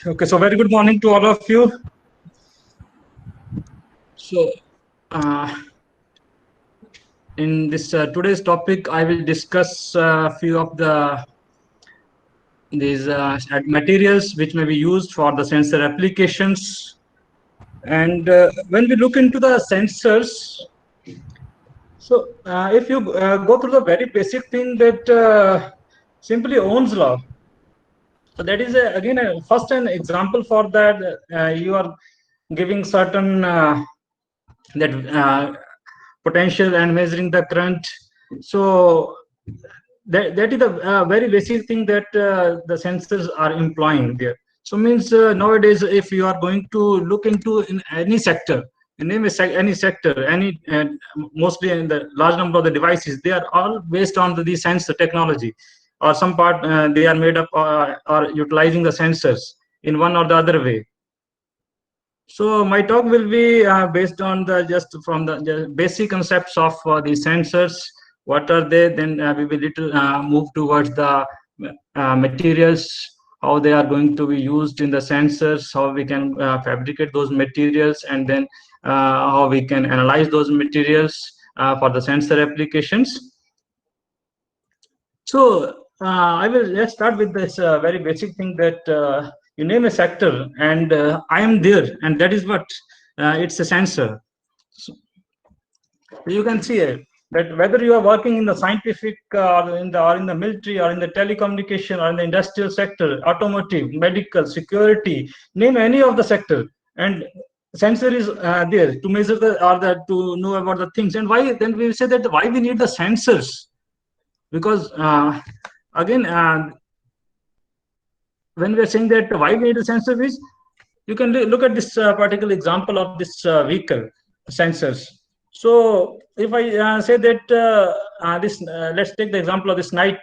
Okay, so very good morning to all of you. So, uh, in this today's topic, I will discuss a few of these materials which may be used for the sensor applications. And when we look into the sensors, so if you go through the very basic thing that simply Ohm's law. So that is again first an example for that. You are giving certain that potential and measuring the current. So that is the very basic thing that the sensors are employing there. So means nowadays, if you are going to look into in any sector, name any sector, any mostly in the large number of the devices, they are all based on the sensor technology, or some part they are made up or utilizing the sensors in one or the other way. So my talk will be based on the just from the basic concepts of the sensors. What are they? Then we will little move towards the materials, how they are going to be used in the sensors, how we can fabricate those materials, and then how we can analyze those materials for the sensor applications. So I will let's start with this very basic thing that you name a sector and I am there, and that is what it's a sensor. So you can see that whether you are working in the scientific or in the military or in the telecommunication or in the industrial sector, automotive, medical, security, name any of the sector, and sensor is there to measure the or the to know about the things. And why then we say that why we need the sensors, because again when we are saying that why we need a sensor is, you can look at this particular example of this vehicle sensors. So if I say that this let's take the example of this night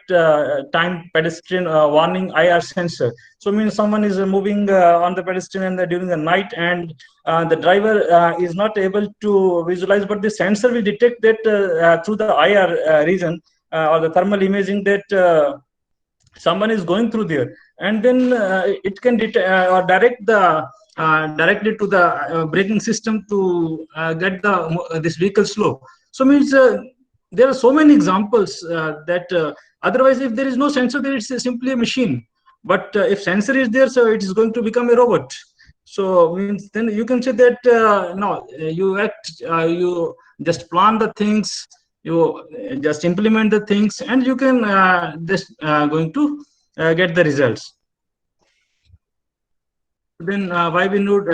time pedestrian warning IR sensor. So means someone is moving on the pedestrian and during the night, and the driver is not able to visualize, but the sensor will detect that through the IR region or the thermal imaging that someone is going through there, and then it can or direct the directly to the braking system to get the this vehicle slow. So means there are so many examples that otherwise if there is no sensor there, it's simply a machine. But if sensor is there, so it is going to become a robot. So means then you can say that no, you act, you just plan the things, you just implement the things, and you can just going to get the results. Then why we need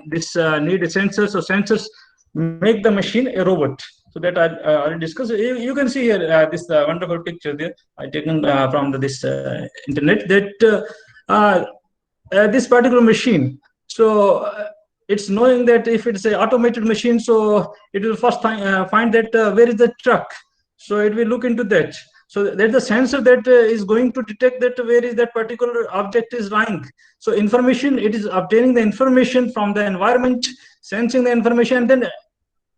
this need a sensor? So sensors make the machine a robot. So that I already discussed. You can see here this wonderful picture there I taken from this internet, that this particular machine. So it's knowing that if it's an automated machine, so it will first find that where is the truck. So it will look into that. So there's the sensor that is going to detect that where is that particular object is lying. So information, it is obtaining the information from the environment, sensing the information, and then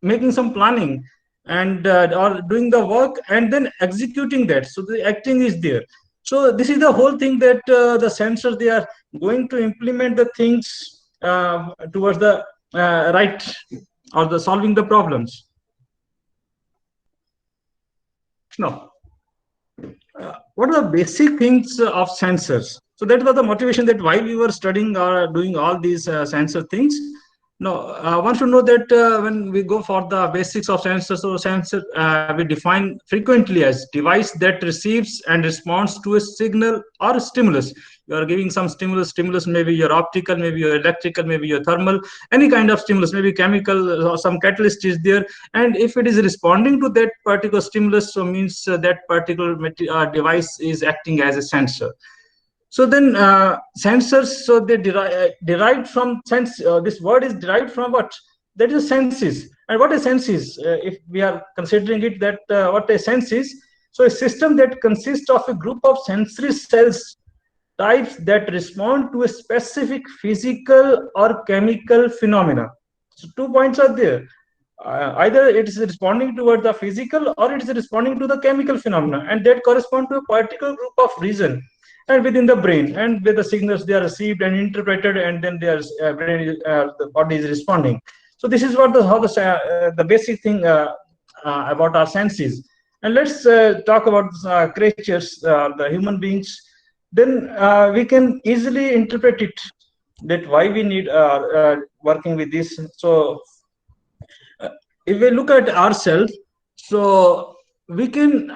making some planning and or doing the work and then executing that. So the acting is there. So this is the whole thing that the sensors, they are going to implement the things towards the right or the solving the problems. Now, what are the basic things of sensors? So that was the motivation that why we were studying or doing all these sensor things. No, one should know that when we go for the basics of sensors, so sensor we define frequently as device that receives and responds to a signal or stimulus. You are giving some stimulus, maybe your optical, maybe your electrical, maybe your thermal, any kind of stimulus, maybe chemical or some catalyst is there. And if it is responding to that particular stimulus, so means that particular device is acting as a sensor. So then sensors, so they derived from sense. This word is derived from what? That is senses. And what a sense is, if we are considering it, that what a sense is, so a system that consists of a group of sensory cells types that respond to a specific physical or chemical phenomena. So 2 points are there. Either it is responding toward the physical or it is responding to the chemical phenomena, and that correspond to a particular group of region. and within the brain, and with the signals they are received and interpreted, and then their the body is responding. So this is what how the basic thing about our senses. And let's talk about creatures, the human beings. Then we can easily interpret it, that why we need working with this. So uh, if we look at ourselves, so we can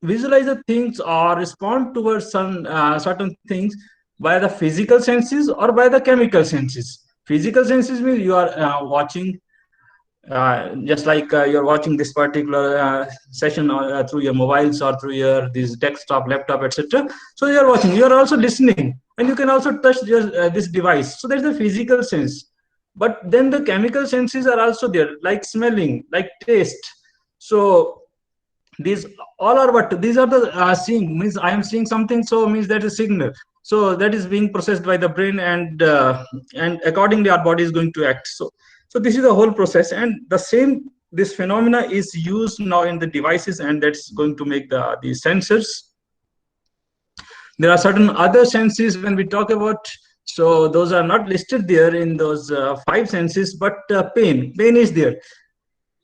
visualize the things or respond towards some certain things by the physical senses or by the chemical senses. Physical senses means you are watching, just like you're watching this particular session through your mobiles or through your this desktop, laptop, etc. So you're watching, you're also listening, and you can also touch your, this device. So there's the physical sense. But then the chemical senses are also there, like smelling, like taste. So these all are what these are the seeing means I am seeing something, so means that is signal, so that is being processed by the brain, and accordingly our body is going to act. So this is the whole process, and the same this phenomena is used now in the devices, and that's going to make the sensors. There are certain other senses when we talk about, so those are not listed there in those five senses, but pain is there.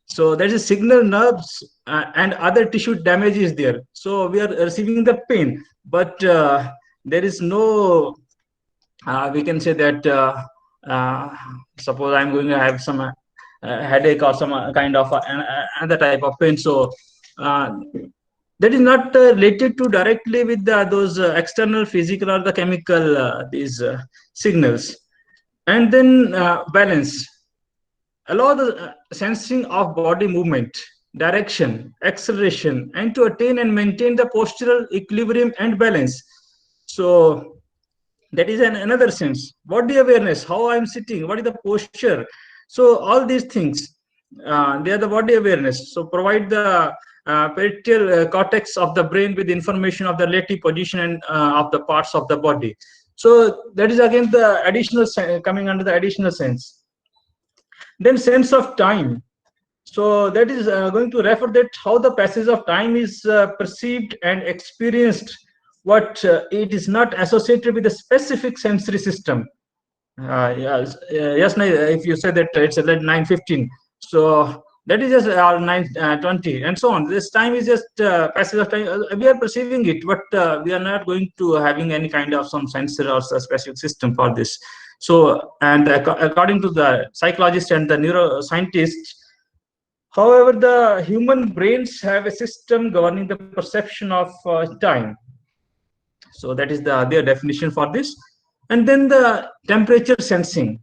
So there is signal nerves and other tissue damage is there. So we are receiving the pain, but there is no, we can say that, suppose I'm going to have some headache or some kind of another type of pain. So that is not related to directly with those external physical or the chemical these signals. And then balance allow the sensing of body movement, direction, acceleration, and to attain and maintain the postural equilibrium and balance. So that is another sense. Body awareness, how I'm sitting, what is the posture. So all these things, they are the body awareness. So provide the parietal cortex of the brain with information of the relative position and of the parts of the body. So that is again the additional coming under the additional sense. Then sense of time. So that is going to refer that how the passage of time is perceived and experienced, what it is not associated with a specific sensory system. Yes, yes, if you say that it's at 9:15, so that is just 9:20 and so on. This time is just passage of time. We are perceiving it, but we are not going to having any kind of some sensor or a specific system for this. So, and according to the psychologists and the neuroscientists, however, the human brains have a system governing the perception of time. So that is their definition for this. And then the temperature sensing.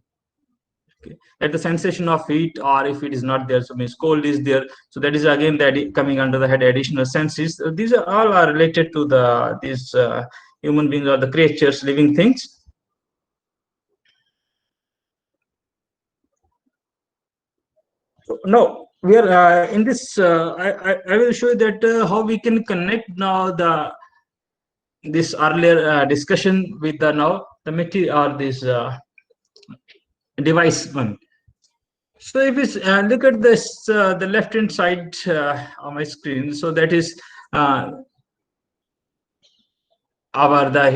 Okay. At the sensation of heat, or if it is not there, so means cold is there. So that is again that coming under the head additional senses. These are all are related to the these human beings or the creatures, living things. So now we are in this. I will show you that how we can connect now the this earlier discussion with the now the material or this device one. So if we look at this, the left hand side on my screen, so that is our the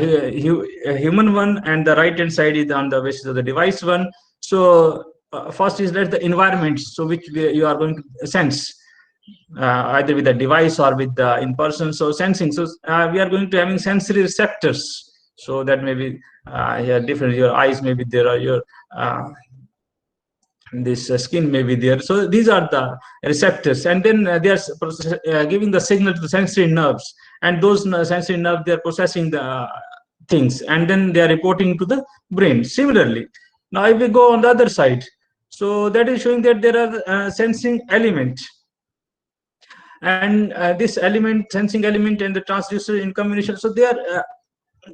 human one, and the right hand side is on the basis of the device one. So first is that the environment, so which you are going to sense. Either with the device or with the in person. So sensing, so we are going to having sensory receptors, so that may be yeah, different, your eyes may be there, or your this skin may be there. So these are the receptors, and then they are giving the signal to the sensory nerves, and those sensory nerves, they are processing the things, and then they are reporting to the brain. Similarly, now if we go on the other side, so that is showing that there are sensing element, and this element, sensing element, and the transducer in combination, so they are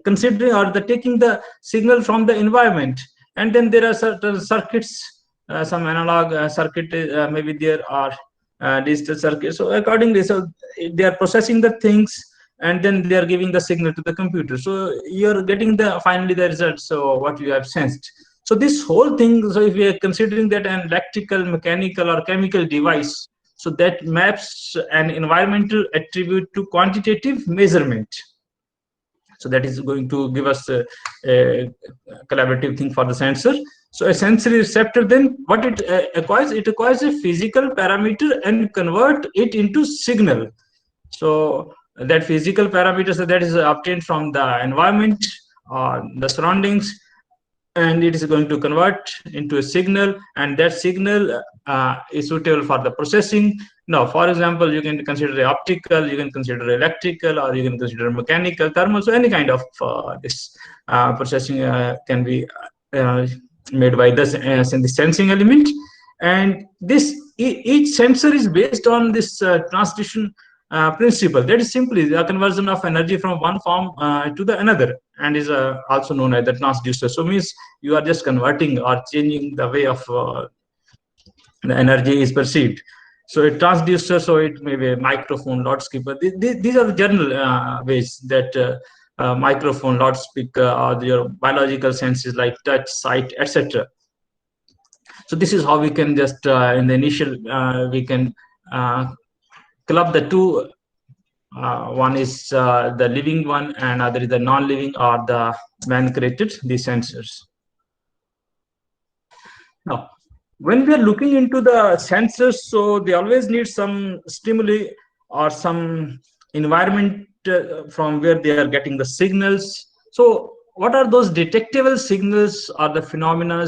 considering or the taking the signal from the environment, and then there are certain circuits, some analog circuit maybe there are digital circuit. So accordingly, so they are processing the things, and then they are giving the signal to the computer, so you're getting the finally the results, so what you have sensed. So this whole thing, so if we are considering that an electrical, mechanical, or chemical device, so that maps an environmental attribute to quantitative measurement. So that is going to give us a collaborative thing for the sensor. So a sensory receptor, then what it acquires? It acquires a physical parameter and convert it into signal. So that physical parameter, so that is obtained from the environment or the surroundings, and it is going to convert into a signal, and that signal is suitable for the processing. Now, for example, you can consider optical, you can consider electrical, or you can consider mechanical, thermal. So any kind of this processing can be made by this sensing element. And this each sensor is based on this transduction principle. That is simply the conversion of energy from one form to the another, and is also known as the transducer. So means you are just converting or changing the way of the energy is perceived. So a transducer, so it may be a microphone, loudspeaker. These are the general ways that microphone, loudspeaker, or your biological senses like touch, sight, etc. So this is how we can just in the initial we can club the two. One is the living one, and other is the non-living or the man-created, these sensors. Now, when we are looking into the sensors, so they always need some stimuli or some environment from where they are getting the signals. So what are those detectable signals or the phenomena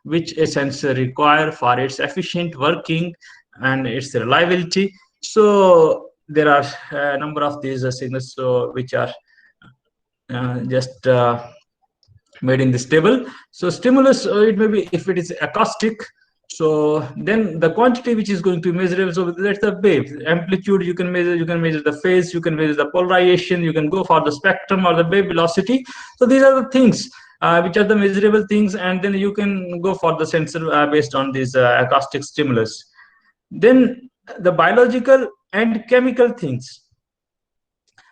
which a sensor require for its efficient working and its reliability? So there are a number of these signals, so which are just made in this table. So stimulus, it may be, if it is acoustic, so then the quantity which is going to be measurable, so that's the wave amplitude you can measure the phase, you can measure the polarization, you can go for the spectrum or the wave velocity. So these are the things which are the measurable things, and then you can go for the sensor based on this acoustic stimulus. Then the biological and chemical things.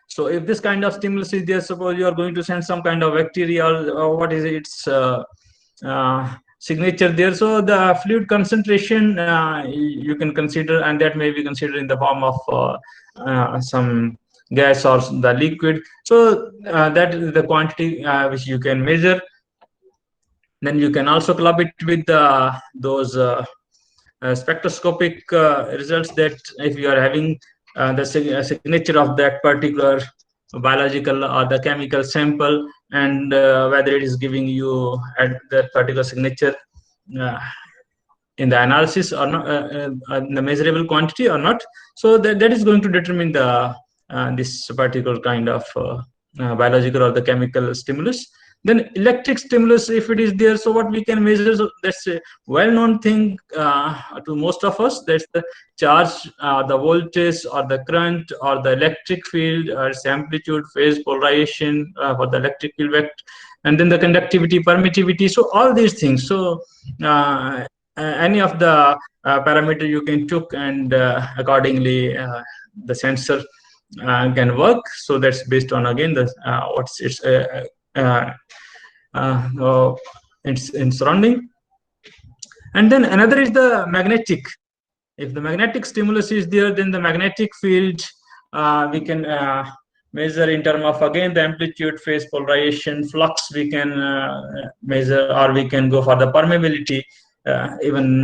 So if this kind of stimulus is there, suppose you are going to send some kind of bacteria, or what is its signature there. So the fluid concentration you can consider, and that may be considered in the form of some gas or the liquid. So that is the quantity which you can measure. Then you can also club it with those spectroscopic results, that if you are having the signature of that particular biological or the chemical sample, and whether it is giving you at that particular signature in the analysis or not, the measurable quantity or not. So that is going to determine the this particular kind of biological or the chemical stimulus. Then electric stimulus, if it is there, so what we can measure, so that's a well-known thing to most of us. That's the charge, the voltage or the current or the electric field, or its amplitude, phase, polarization for the electric field vector, and then the conductivity, permittivity. So all these things. So any of the parameter you can took, and accordingly the sensor can work. So that's based on, again, the what's its in surrounding. And then another is the magnetic. If the magnetic stimulus is there, then the magnetic field we can measure in terms of, again, the amplitude, phase, polarization, flux we can measure, or we can go for the permeability, even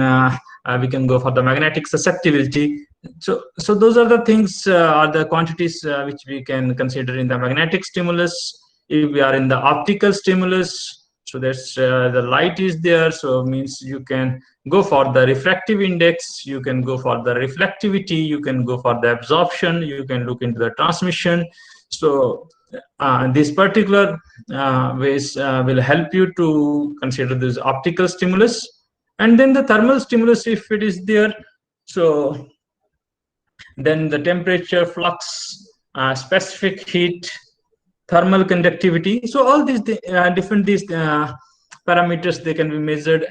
we can go for the magnetic susceptibility. So those are the things, are the quantities which we can consider in the magnetic stimulus. If we are in the optical stimulus, so that's the light is there, so means you can go for the refractive index, you can go for the reflectivity, you can go for the absorption, you can look into the transmission. So this particular ways will help you to consider this optical stimulus. And then the thermal stimulus, if it is there, so then the temperature, flux, specific heat, thermal conductivity. So all these different parameters, they can be measured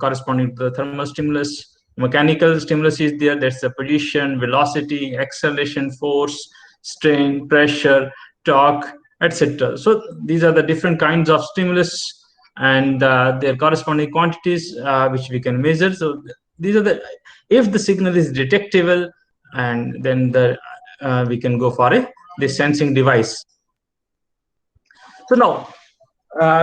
corresponding to the thermal stimulus. Mechanical stimulus is there, that's the position, velocity, acceleration, force, strain, pressure, torque, etc. So these are the different kinds of stimulus, and their corresponding quantities which we can measure. So these are the, if the signal is detectable, and then the we can go for this sensing device. So now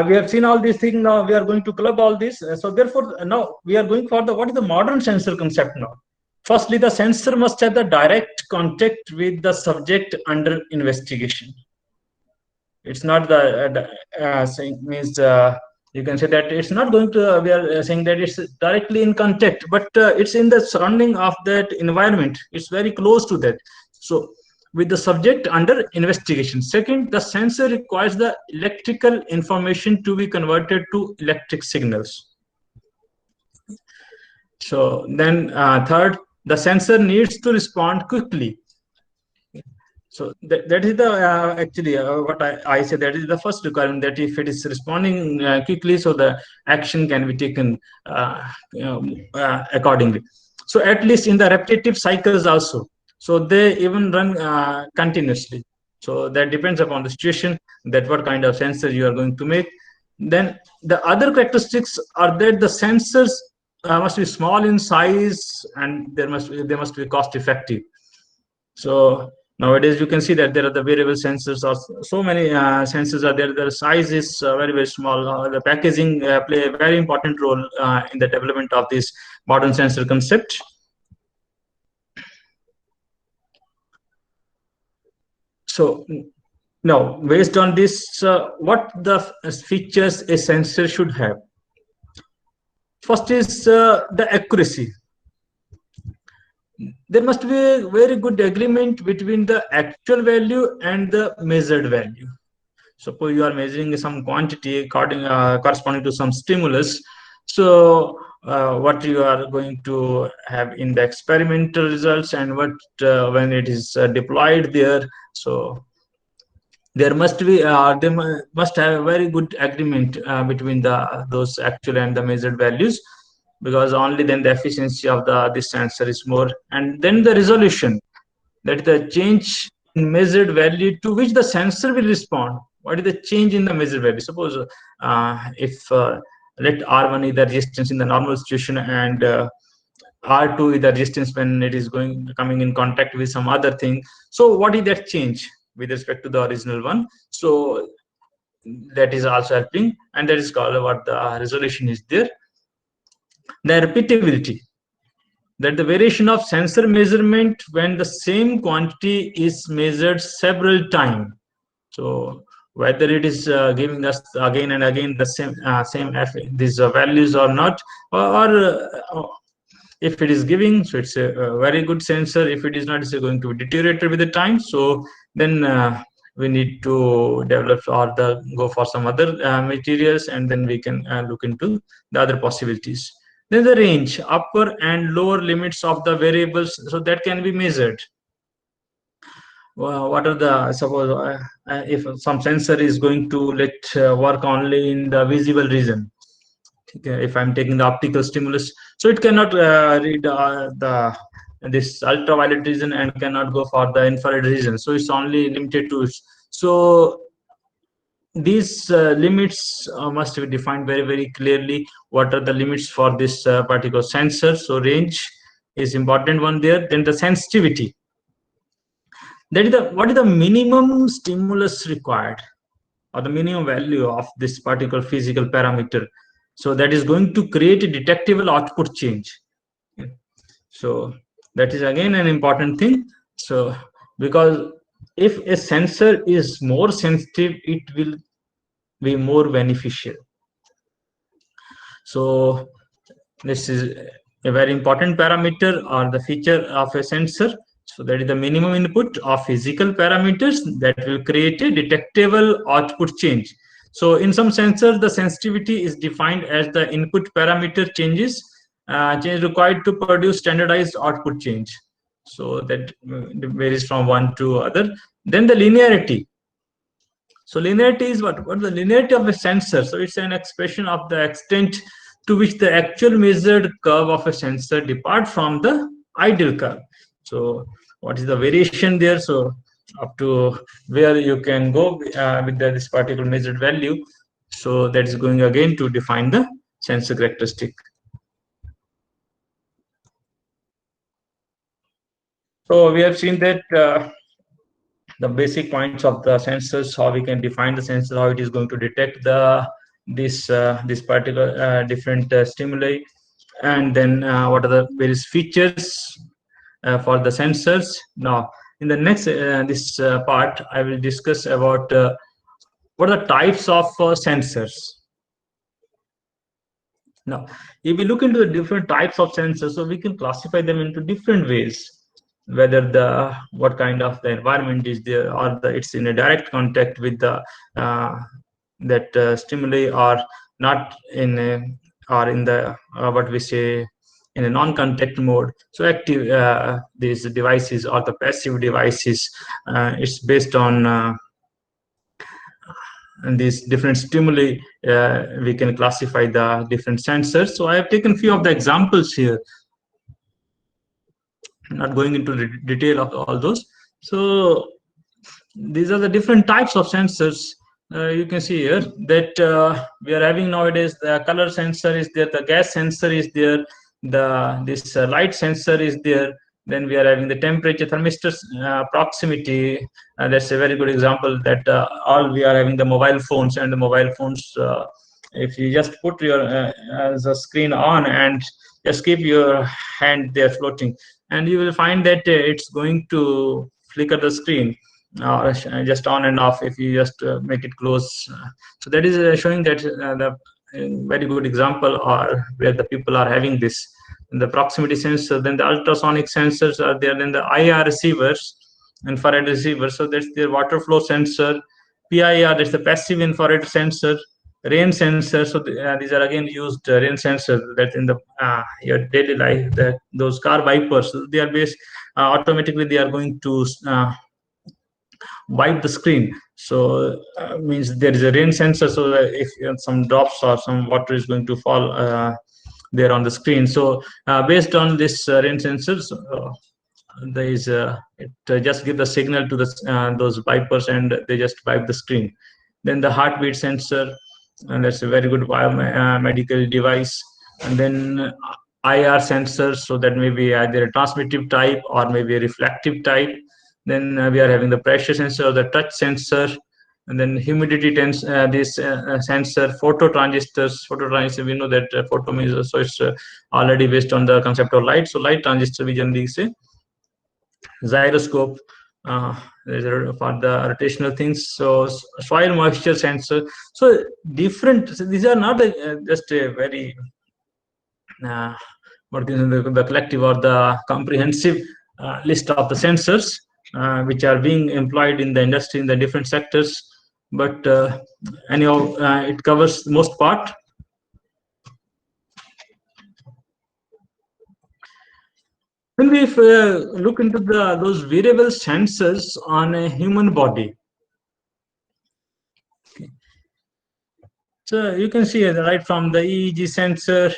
we have seen all these things. Now we are going to club all this. So therefore, now we are going for the what is the modern sensor concept now. Firstly, the sensor must have the direct contact with the subject under investigation. It's not the saying means you can say that it's not going to. We are saying that it's directly in contact, but it's in the surrounding of that environment. It's very close to that. So with the subject under investigation. Second, the sensor requires the electrical information to be converted to electric signals. So then third, the sensor needs to respond quickly. So that is the actually what I say, that is the first requirement, that if it is responding quickly, so the action can be taken accordingly. So at least in the repetitive cycles also, so they even run continuously. So that depends upon the situation, that what kind of sensor you are going to make. Then the other characteristics are that the sensors must be small in size, and they must be cost effective. So nowadays you can see that there are the variable sensors, or so many sensors are there. The size is very small. The packaging play a very important role in the development of this modern sensor concept. So now, based on this, what the features a sensor should have? First is the accuracy. There must be a very good agreement between the actual value and the measured value. Suppose you are measuring some quantity corresponding to some stimulus. So what you are going to have in the experimental results, and what when it is deployed there. So there must be they must have a very good agreement between those actual and the measured values, because only then the efficiency of this sensor is more. And then the resolution, that the change in measured value to which the sensor will respond. What is the change in the measured value? Suppose if let R1 is the resistance in the normal situation, and R2 is the resistance when it is coming in contact with some other thing. So what is that change with respect to the original one? So that is also helping, and that is called what the resolution is there. The repeatability, that the variation of sensor measurement when the same quantity is measured several times. So whether it is giving us again and again the same these values or not, or if it is giving, so it's a very good sensor. If it is not, it's going to be deteriorated with the time. So then we need to develop or go for some other materials, and then we can look into the other possibilities. Then the range, upper and lower limits of the variables, so that can be measured. What are the, suppose if some sensor is going to work only in the visible region. If I'm taking the optical stimulus, so it cannot read this ultraviolet region, and cannot go for the infrared region. So it's only limited to. So these limits must be defined very clearly. What are the limits for this particular sensor? So range is important one there. Then the sensitivity, that is what is the minimum stimulus required, or the minimum value of this particular physical parameter, so that is going to create a detectable output change. So that is again an important thing. So because if a sensor is more sensitive, it will be more beneficial. So this is a very important parameter, or the feature of a sensor. So that is the minimum input of physical parameters that will create a detectable output change. So in some sensors, the sensitivity is defined as the input parameter change required to produce standardized output change. So that varies from one to other. Then the linearity. So linearity is what the linearity of a sensor. So it's an expression of the extent to which the actual measured curve of a sensor depart from the ideal curve. So what is the variation there? So up to where you can go with this particular measured value. So that is going again to define the sensor characteristic. So we have seen that the basic points of the sensors, how we can define the sensor, how it is going to detect the this particular different stimuli, and then what are the various features for the sensors. Now, in the next this part, I will discuss about what are the types of sensors. Now, if we look into the different types of sensors, so we can classify them into different ways, whether the what kind of the environment is there, or it's in a direct contact with the that stimuli, or not in a, or in the what we say, in a non-contact mode. So active these devices or the passive devices, it's based on and these different stimuli, we can classify the different sensors. So I have taken few of the examples here, not going into the detail of all those. So these are the different types of sensors. You can see here that we are having nowadays the color sensor is there, the gas sensor is there, the this light sensor is there. Then we are having the temperature thermistor proximity. That's a very good example that all we are having the mobile phones, and the mobile phones, if you just put your as a screen on and just keep your hand there floating, and you will find that it's going to flicker the screen, just on and off if you just make it close. So that is showing that the very good example, or where the people are having this. And the proximity sensor, then the ultrasonic sensors are there, then the IR receivers, infrared receivers. So that's the water flow sensor. PIR, that's the passive infrared sensor. Rain sensor, so these are again used rain sensor that in the your daily life, that those car wipers, they are based automatically, they are going to wipe the screen. So means there is a rain sensor, so that if some drops or some water is going to fall there on the screen. So based on this rain sensors, there is it just give the signal to the those wipers, and they just wipe the screen. Then the heartbeat sensor, and that's a very good medical device. And then IR sensors, so that may be either a transmittive type or maybe a reflective type. Then we are having the pressure sensor, the touch sensor, and then humidity this sensor, phototransistor. We know that photo means, so it's already based on the concept of light. So light transistor, we generally say. Gyroscope, for the rotational things. So soil moisture sensor. So different. So these are not just a very what is the collective or the comprehensive list of the sensors which are being employed in the industry in the different sectors. But anyhow, it covers the most part. When we look into those wearable sensors on a human body, okay. So you can see right from the EEG sensor,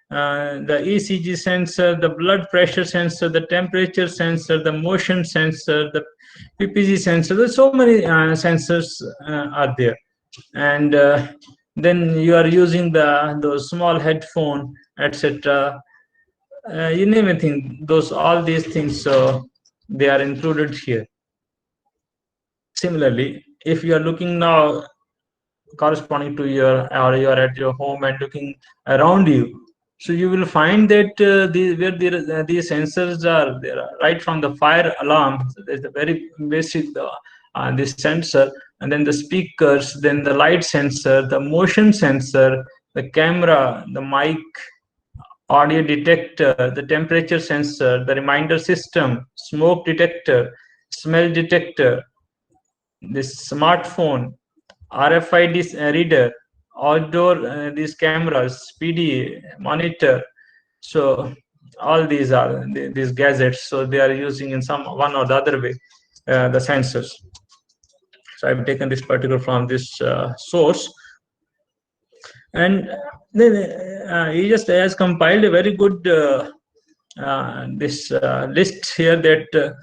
the ECG sensor, the blood pressure sensor, the temperature sensor, the motion sensor, the PPG sensor. There's so many sensors are there, and then you are using those small headphone, etc. You name anything, those all these things, so they are included here. Similarly, if you are looking now corresponding to your, or you are at your home and looking around you, so you will find that these sensors are there, right from the fire alarm. There's a very basic this sensor, and then the speakers, then the light sensor, the motion sensor, the camera, the mic, audio detector, the temperature sensor, the reminder system, smoke detector, smell detector, this smartphone, RFID reader, outdoor these cameras, PDA, monitor. So all these are these gadgets. So they are using in some one or the other way the sensors. So I've taken this particular from this source, and then he just has compiled a very good this list here, that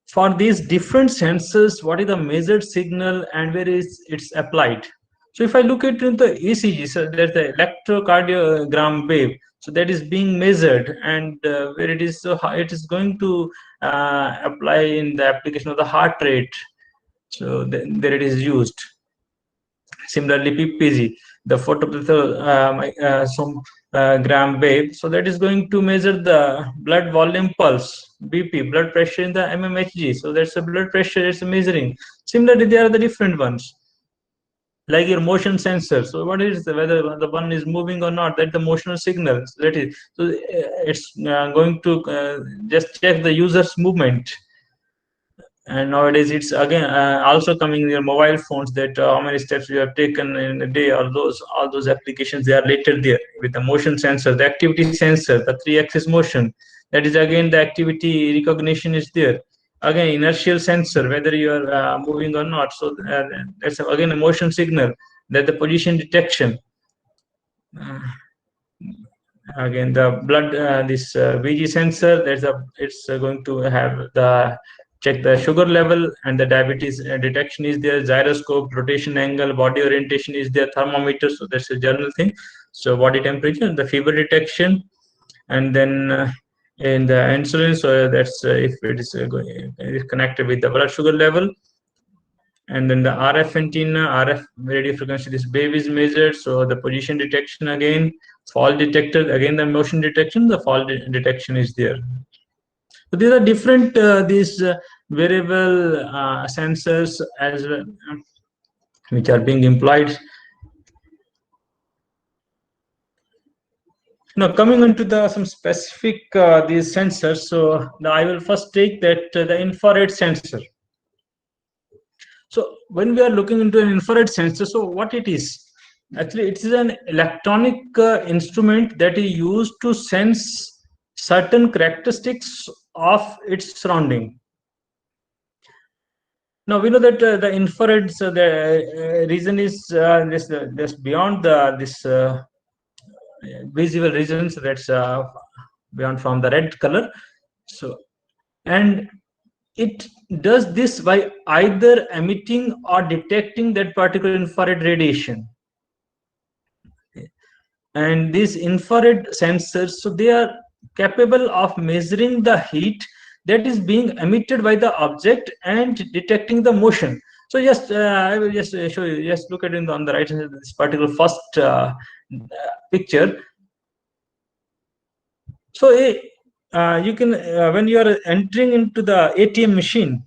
for these different sensors, what is the measured signal and where is it's applied. So if I look at the ECG, so there's the electrocardiogram wave. So that is being measured, and where it is, so it is going to apply in the application of the heart rate. So there it is used. Similarly, PPG, the photoplethysmogram wave. So that is going to measure the blood volume pulse, BP, blood pressure in the mmHg. So that's the blood pressure it's measuring. Similarly, there are the different ones, like your motion sensor. So what is whether the one is moving or not, that the motional signal. So that is, so it's going to just check the user's movement. And nowadays it's again also coming in your mobile phones, that how many steps you have taken in a day, or all those applications, they are later there with the motion sensor, the activity sensor, the 3-axis motion. That is again the activity recognition is there. Again, inertial sensor, whether you are moving or not. So that's again a motion signal, that the position detection. Again, the blood, this VG sensor, it's going to have the check the sugar level, and the diabetes detection is there. Gyroscope, rotation angle, body orientation is there. Thermometer, so that's a general thing. So body temperature, the fever detection, and then in the insulin, so that's if it is connected with the blood sugar level. And then the RF antenna, RF radio frequency, this wave is measured. So the position detection again, fall detector, again the motion detection, the fall detection is there. So these are different these variable sensors as well, which are being employed. Now coming into some specific these sensors. So I will first take that the infrared sensor. So when we are looking into an infrared sensor, so what it is? Actually, it is an electronic instrument that is used to sense certain characteristics of its surrounding. Now we know that the infrared, so the reason is this beyond this visible regions, that's beyond from the red color. So, and it does this by either emitting or detecting that particular infrared radiation. And these infrared sensors, so they are capable of measuring the heat that is being emitted by the object and detecting the motion. So just I will just show you, just look at it on the right hand, this particular first picture. So you can when you are entering into the ATM machine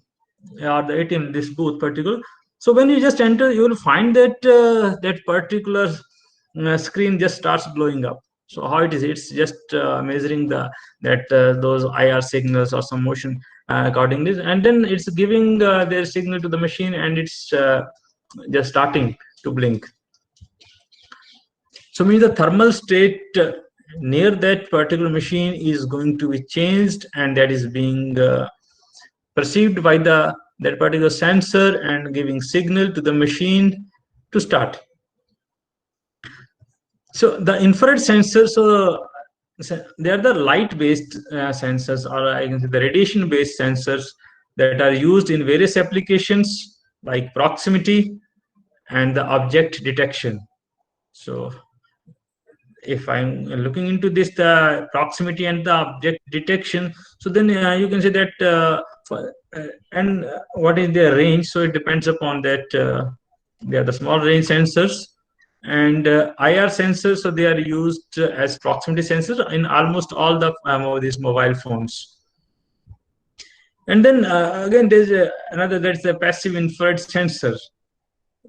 or the ATM, this booth particular, so when you just enter, you will find that that particular screen just starts blowing up. So how it is, it's just measuring those IR signals or some motion accordingly, and then it's giving their signal to the machine, and it's just starting to blink. So means the thermal state near that particular machine is going to be changed, and that is being perceived by that particular sensor and giving signal to the machine to start. So the infrared sensors, so they are the light-based sensors, or I can say the radiation-based sensors that are used in various applications like proximity and the object detection. So if I'm looking into this, the proximity and the object detection, so then you can say that and what is their range? So it depends upon that they are the small range sensors. And IR sensors, so they are used as proximity sensors in almost all the these mobile phones. And then again, there's another, that's a passive infrared sensor.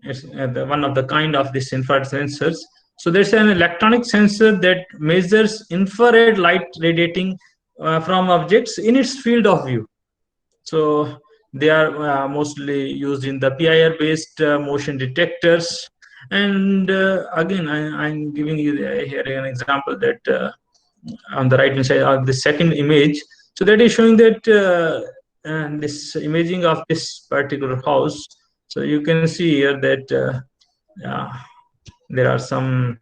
It's one of the kind of these infrared sensors. So there's an electronic sensor that measures infrared light radiating from objects in its field of view. So they are mostly used in the PIR-based motion detectors. And again, I'm giving you here an example that on the right hand side of the second image. So that is showing that this imaging of this particular house. So you can see here that there are some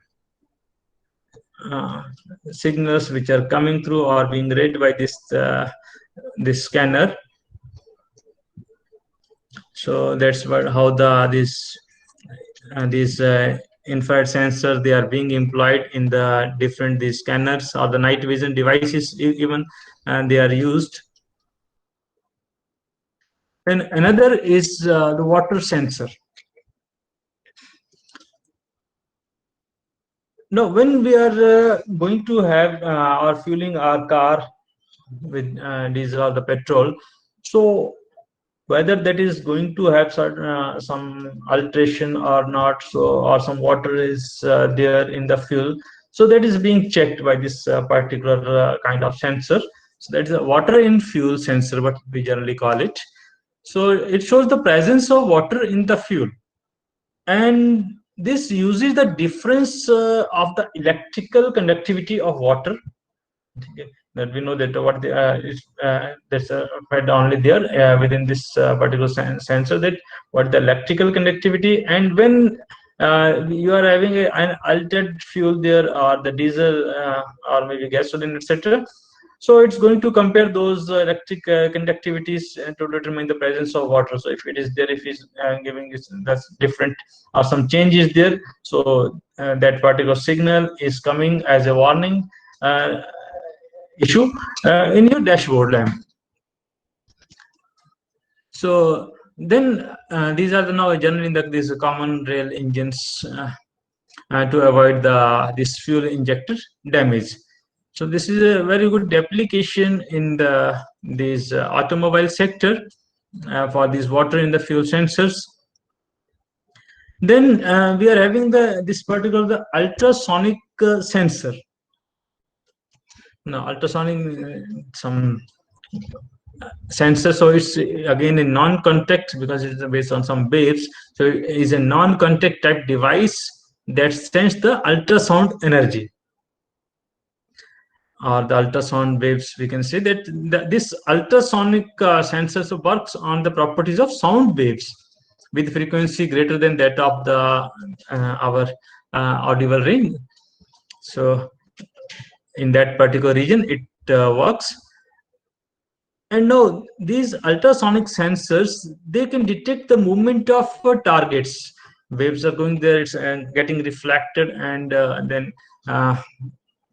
signals which are coming through or being read by this scanner. So that's how this these infrared sensors, they are being employed in the different these scanners or the night vision devices even, and they are used. And another is the water sensor. Now, when we are going to have or fueling our car with diesel or the petrol, so whether that is going to have certain, some alteration or not, so or some water is there in the fuel, so that is being checked by this particular kind of sensor. So that is a water in fuel sensor, what we generally call it. So it shows the presence of water in the fuel, and this uses the difference of the electrical conductivity of water. Okay, that we know that what the is that's fed only there within this particular sensor, that what the electrical conductivity. And when you are having an altered fuel there, or the diesel or maybe gasoline, etc., so it's going to compare those electric conductivities to determine the presence of water. So if it is there, if it's giving this, that's different or some changes there, so that particular signal is coming as a warning uh, issue in your dashboard lamp. So then these are the now generally these common rail engines to avoid this fuel injector damage. So this is a very good application in the this automobile sector for this water in the fuel sensors. Then we are having this particular the ultrasonic sensor. Now ultrasonic some sensor, so it's again a non-contact because it's based on some waves. So it is a non-contact type device that sends the ultrasound energy or the ultrasound waves. We can say that this ultrasonic sensor works on the properties of sound waves with frequency greater than that of the our audible range. So in that particular region it works. And now these ultrasonic sensors, they can detect the movement of targets. Waves are going there, it's getting reflected, and then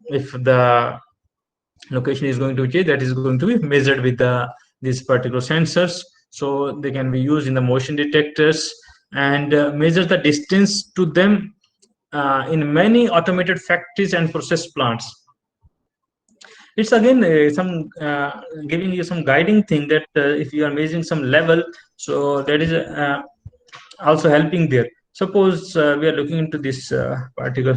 if the location is going to change, that is going to be measured with these particular sensors. So they can be used in the motion detectors and measure the distance to them in many automated factories and process plants. It's again some giving you some guiding thing that if you are measuring some level, so that is also helping there. Suppose we are looking into this particular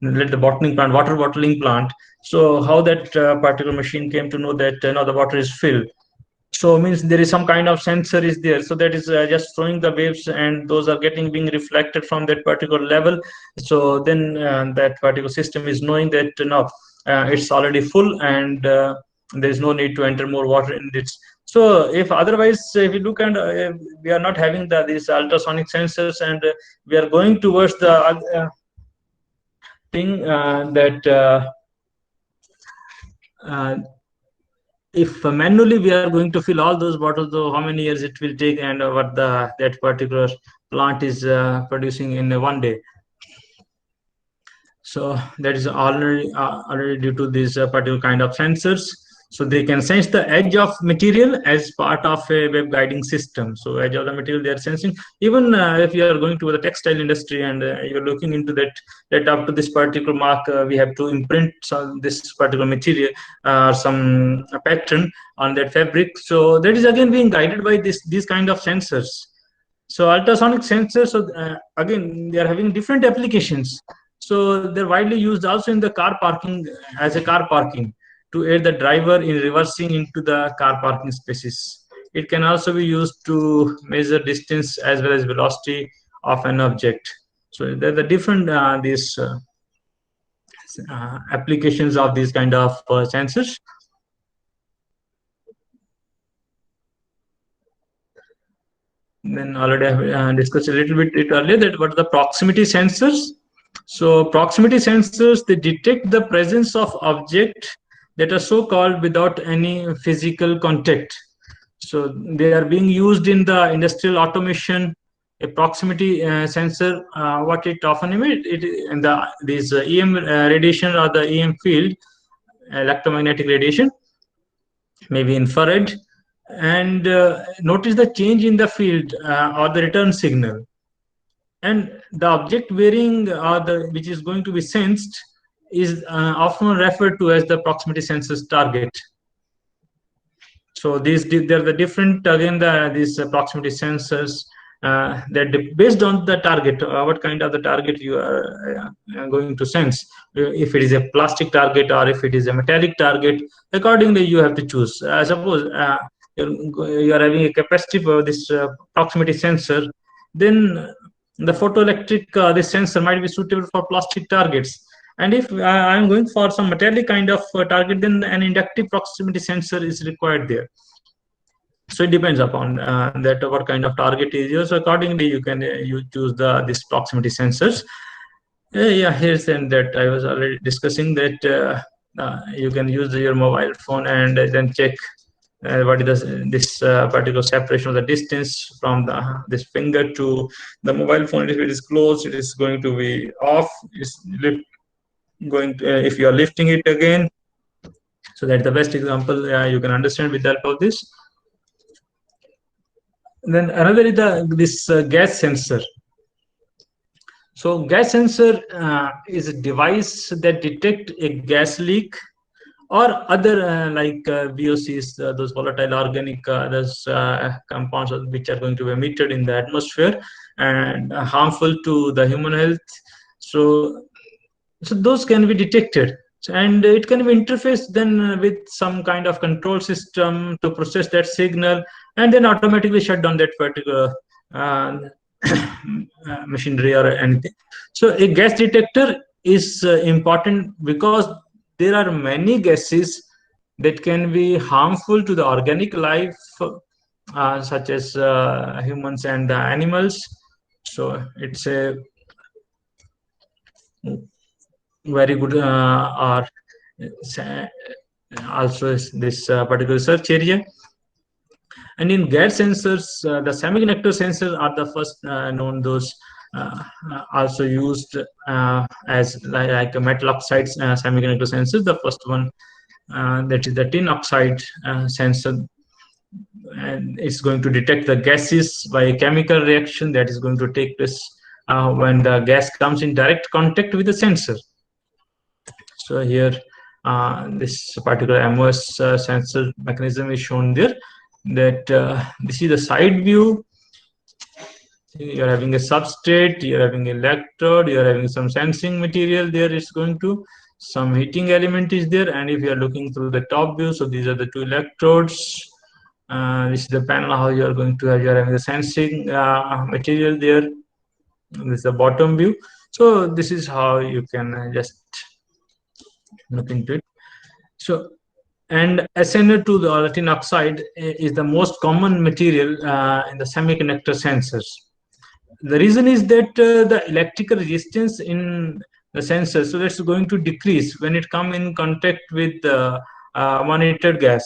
let the bottling plant, water bottling plant. So how that particular machine came to know that now the water is filled, so means there is some kind of sensor is there, so that is just throwing the waves, and those are getting being reflected from that particular level. So then that particular system is knowing that now it's already full, and there is no need to enter more water in it. So if otherwise if you look, and we are not having these ultrasonic sensors, and we are going towards the thing that if manually we are going to fill all those bottles, though how many years it will take, and what that particular plant is producing in one day. So that is already due to this particular kind of sensors. So they can sense the edge of material as part of a web guiding system. So edge of the material they are sensing. Even if you are going to the textile industry, and you're looking into that up to this particular mark, we have to imprint this particular material some pattern on that fabric. So that is again being guided by these kind of sensors. So ultrasonic sensors, so again they are having different applications. So they're widely used also in the car parking, as a car parking, to aid the driver in reversing into the car parking spaces. It can also be used to measure distance as well as velocity of an object. So there are the different these applications of these kind of sensors. Then already I have discussed a little bit earlier that what are the proximity sensors. So proximity sensors, they detect the presence of object that are so called without any physical contact. So they are being used in the industrial automation, a proximity sensor, what it often emits, these EM radiation or the EM field, electromagnetic radiation, maybe infrared, and notice the change in the field or the return signal. And the object varying or which is going to be sensed is often referred to as the proximity sensor's target. So they're the different, again, these proximity sensors, that based on the target, what kind of the target you are going to sense. If it is a plastic target or if it is a metallic target, accordingly you have to choose. Suppose you are having a capacitive this proximity sensor, then the photoelectric this sensor might be suitable for plastic targets. And if I am going for some metallic kind of target, then an inductive proximity sensor is required there. So it depends upon that what kind of target is yours. So accordingly, you can you choose this proximity sensors. Yeah, here's and that I was already discussing that you can use your mobile phone and then check what is this particular separation of the distance from this finger to the mobile phone. If it is close, it is going to be off. It's going to, if you are lifting it again. So that's the best example you can understand with the help of this. Then another is this gas sensor. So gas sensor is a device that detect a gas leak or other like VOCs, those volatile organic those compounds which are going to be emitted in the atmosphere and harmful to the human health. So those can be detected, and it can be interfaced then with some kind of control system to process that signal and then automatically shut down that particular machinery or anything. So a gas detector is important because there are many gases that can be harmful to the organic life, such as humans and animals. So it's a very good or also this particular research area. And in gas sensors, the semiconductor sensors are the first known. Those also used as like a metal oxide semiconductor sensors. The first one that is the tin oxide sensor, and it's going to detect the gases by a chemical reaction that is going to take place when the gas comes in direct contact with the sensor. So here this particular MOS sensor mechanism is shown there. That this is the side view. You're having a substrate, you're having an electrode, you're having some sensing material there. It's going to some heating element is there. And if you are looking through the top view, so these are the two electrodes. This is the panel how you are going to have. You're having the sensing material there. This is the bottom view. So this is how you can just look into it. So, and SN2, the tin oxide, is the most common material in the semiconductor sensors. The reason is that the electrical resistance in the sensor, so that's going to decrease when it come in contact with the monitored gas.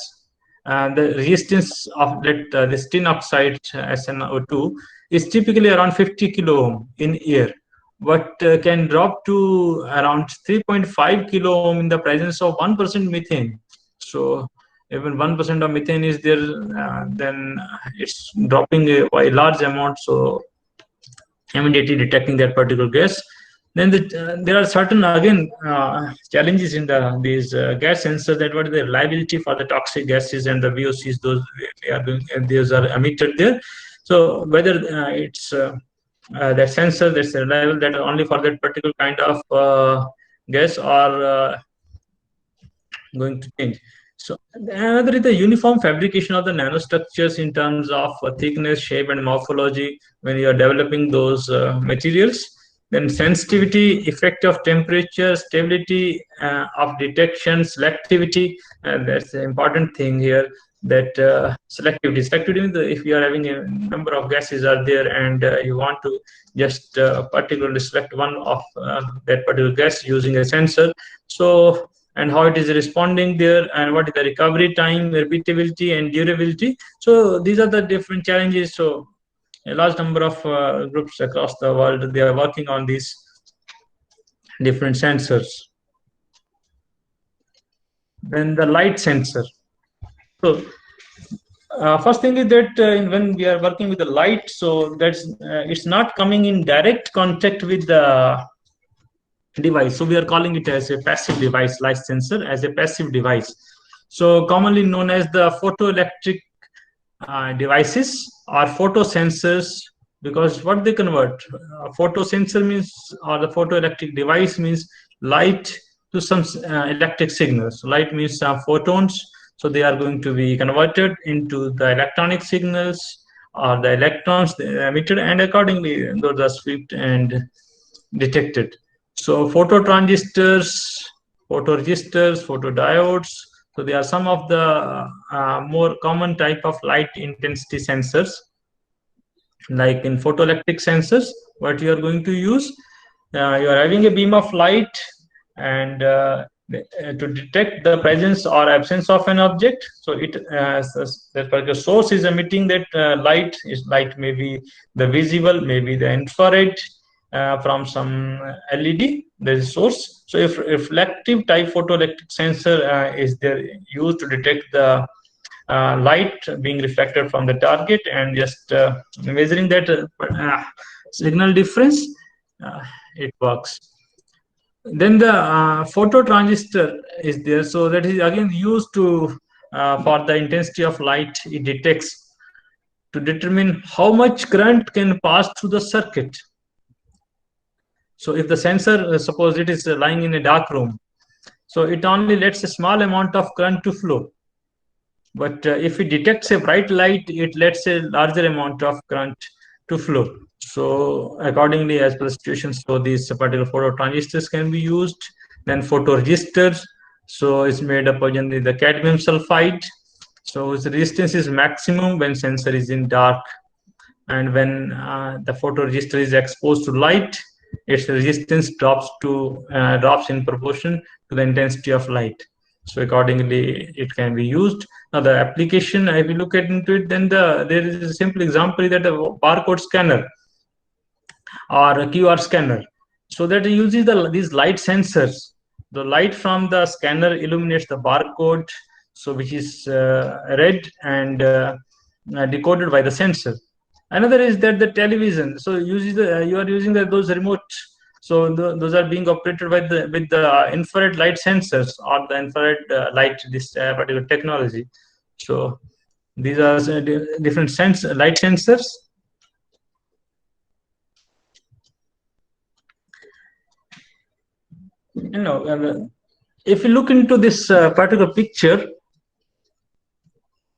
The resistance of that this tin oxide SnO2 is typically around 50 kilo ohm in air, but can drop to around 3.5 kilo ohm in the presence of 1% methane. So even 1% of methane is there, then it's dropping by a large amount. So immediately detecting that particular gas. Then there are certain again challenges in these gas sensors, that what is the reliability for the toxic gases and the VOCs, those are emitted there. So whether it's that sensor that's reliable, that only for that particular kind of gas, or going to change. So another is the uniform fabrication of the nanostructures in terms of thickness, shape, and morphology when you are developing those materials. Then sensitivity, effect of temperature, stability of detection, selectivity, and that's the important thing here. That selectivity means if you are having a number of gases are there and you want to just particularly select one of that particular gas using a sensor. So and how it is responding there, and what is the recovery time, repeatability, and durability. So these are the different challenges. So a large number of groups across the world, they are working on these different sensors. Then the light sensor. So first thing is that when we are working with the light, so that's it's not coming in direct contact with the device. So we are calling it as a passive device, light sensor as a passive device. So commonly known as the photoelectric devices or photosensors, because what they convert, photosensor means, or the photoelectric device means light to some electric signals. Light means some photons, so they are going to be converted into the electronic signals or the electrons emitted, and accordingly those are swept and detected. So phototransistors, photoresistors, photodiodes, so they are some of the more common type of light intensity sensors. Like in photoelectric sensors, what you are going to use, you are having a beam of light, and to detect the presence or absence of an object, so it that particular source is emitting that light. Is light maybe the visible, maybe the infrared, from some LED, there is source. So if reflective type photoelectric sensor is there used to detect the light being reflected from the target, and just measuring that signal difference, it works. Then the phototransistor is there, so that is again used to for the intensity of light it detects, to determine how much current can pass through the circuit. So if the sensor, suppose it is lying in a dark room, so it only lets a small amount of current to flow. But if it detects a bright light, it lets a larger amount of current to flow. So accordingly, as per the situation, so these particular phototransistors can be used. Then photoresistors, so it's made up of generally the cadmium sulfide. So its resistance is maximum when sensor is in dark, and when the photoresistor is exposed to light, its resistance drops in proportion to the intensity of light. So accordingly, it can be used. Now the application, if you look into it, then there is a simple example that a barcode scanner or a QR scanner. So that uses these light sensors. The light from the scanner illuminates the barcode, so which is read and decoded by the sensor. Another is that the television. So you are using those remote. So those are being operated with the infrared light sensors or the infrared light, this particular technology. So these are different light sensors. If you look into this particular picture,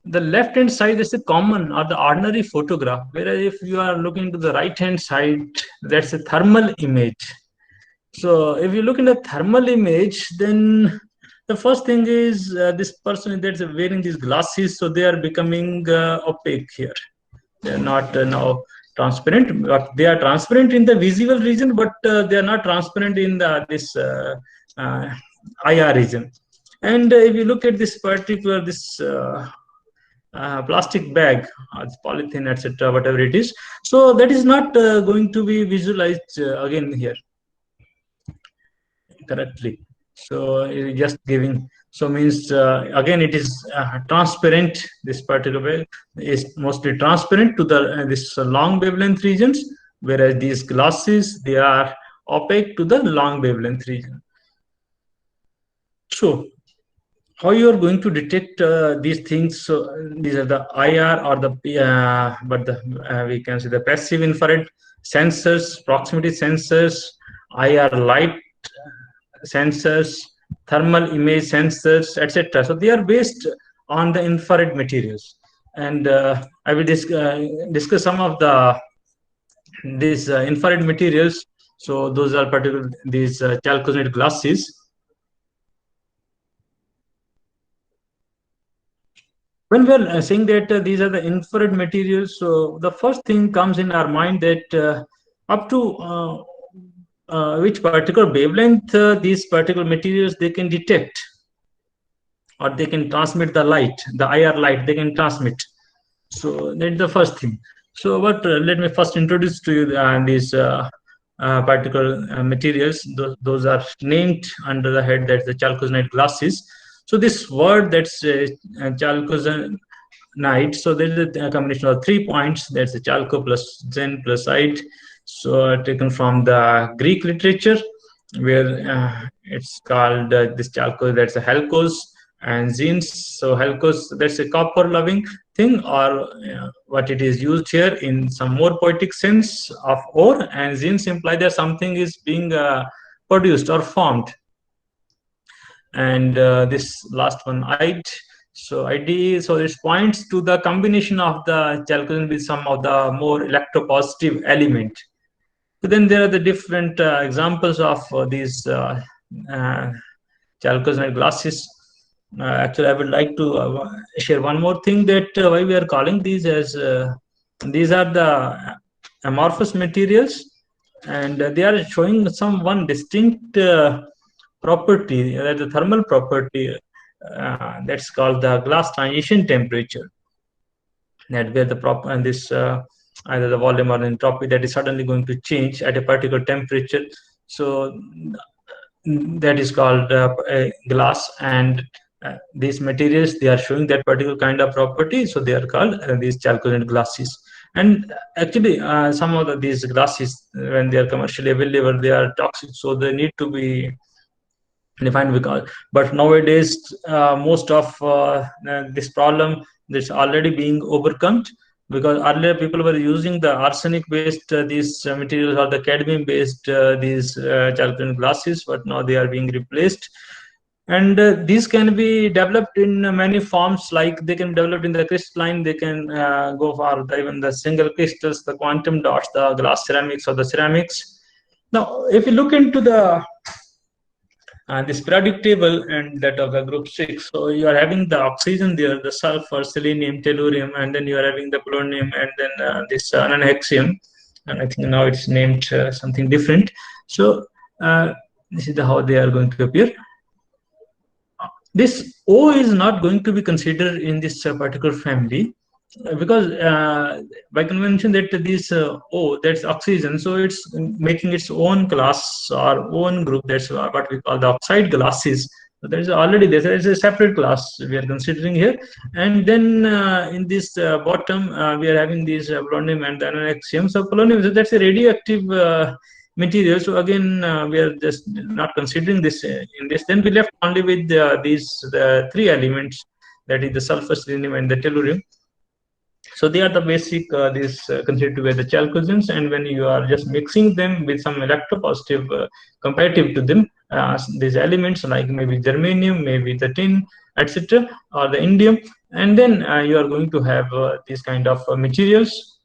the left hand side is a common or the ordinary photograph, whereas if you are looking to the right hand side, that's a thermal image. So if you look in the thermal image, then the first thing is this person that's wearing these glasses, so they are becoming opaque here. They are not now transparent, but they are transparent in the visible region, but they are not transparent in this IR region. And if you look at this particular plastic bag, polythene, etc., whatever it is, so that is not going to be visualized again here correctly. So just giving, so means again it is transparent. This particular bag is mostly transparent to the this long wavelength regions, whereas these glasses, they are opaque to the long wavelength region. So how you are going to detect these things? So these are the IR or the we can say the passive infrared sensors, proximity sensors, IR light sensors, thermal image sensors, etc. So they are based on the infrared materials, and I will discuss some of these infrared materials. So those are particular these chalcogenide glasses. When we are saying that these are the infrared materials, so the first thing comes in our mind that up to which particular wavelength these particular materials they can detect, or they can transmit the light, the IR light they can transmit. So that's the first thing. So, but let me first introduce to you these particular materials. Those are named under the head that's the chalcogenide glasses. So this word that's chalcogenide. So there is a combination of 3 points. That's the chalco plus zen plus ide. So taken from the Greek literature, where it's called this chalco. That's a halkos and zines. So halkos, that's a copper loving thing, or what it is used here in some more poetic sense of ore, and zines imply that something is being produced or formed. And this last one, id. So id, so it points to the combination of the chalcogen with some of the more electropositive element. So then there are the different examples of these chalcogenide glasses. Actually, I would like to share one more thing, that why we are calling these as these are the amorphous materials, and they are showing some one distinct property, the thermal property, that's called the glass transition temperature. That where the prop and this either the volume or entropy that is suddenly going to change at a particular temperature. So that is called glass, and these materials, they are showing that particular kind of property, so they are called these chalcogenide glasses. And actually some of these glasses, when they are commercially available, they are toxic, so they need to be defined. Because but nowadays most of this problem that's already being overcome, because earlier people were using the arsenic based these materials, or the cadmium based these chalcogenide glasses, but now they are being replaced. And these can be developed in many forms, like they can be developed in the crystalline, they can go for even the single crystals, the quantum dots, the glass ceramics or the ceramics. Now if you look into the this periodic table and that of the group 6, so you are having the oxygen there, the sulfur, selenium, tellurium, and then you are having the polonium, and then this nanohexium, and I think now it's named something different. So this is how they are going to appear. This O is not going to be considered in this particular family, because by convention that this O, that's oxygen, so it's making its own class or own group. That's what we call the oxide glasses. So there is already there is a separate class we are considering here. And then in this bottom we are having these polonium and the nanohexium. So polonium, so that's a radioactive material. So again we are just not considering this in this. Then we left only with these three elements, that is the sulfur, selenium, and the tellurium. So they are the basic considered to be the chalcogens, and when you are just mixing them with some electropositive comparative to them, these elements like maybe germanium, maybe the tin, etc., or the indium, and then you are going to have these kind of materials.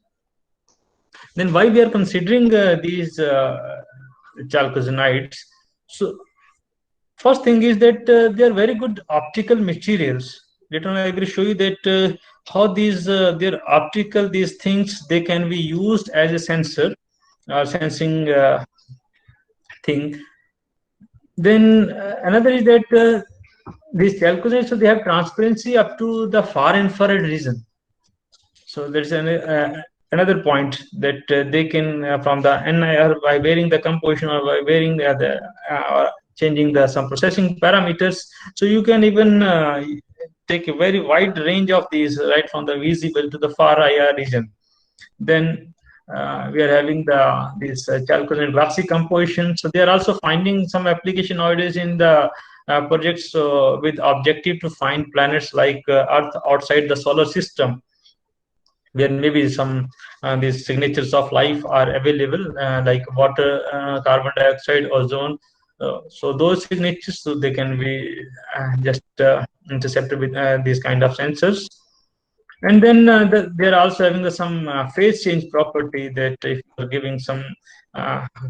Then why we are considering these chalcogenides? So first thing is that they are very good optical materials. Later on I will show you that how these their optical, these things, they can be used as a sensor sensing thing. Then another is that these chalcogenides, so they have transparency up to the far infrared region. So there's another point, that they can from the NIR, by varying the composition or by varying or changing some processing parameters, so you can even take a very wide range of these, right from the visible to the far IR region. Then we are having this chalcogenide glassy composition. So they are also finding some application nowadays in the projects with objective to find planets like Earth outside the solar system, where maybe some these signatures of life are available, like water, carbon dioxide, ozone. So those signatures, so they can be just intercepted with these kind of sensors. And then they're also having some phase change property, that if you're giving some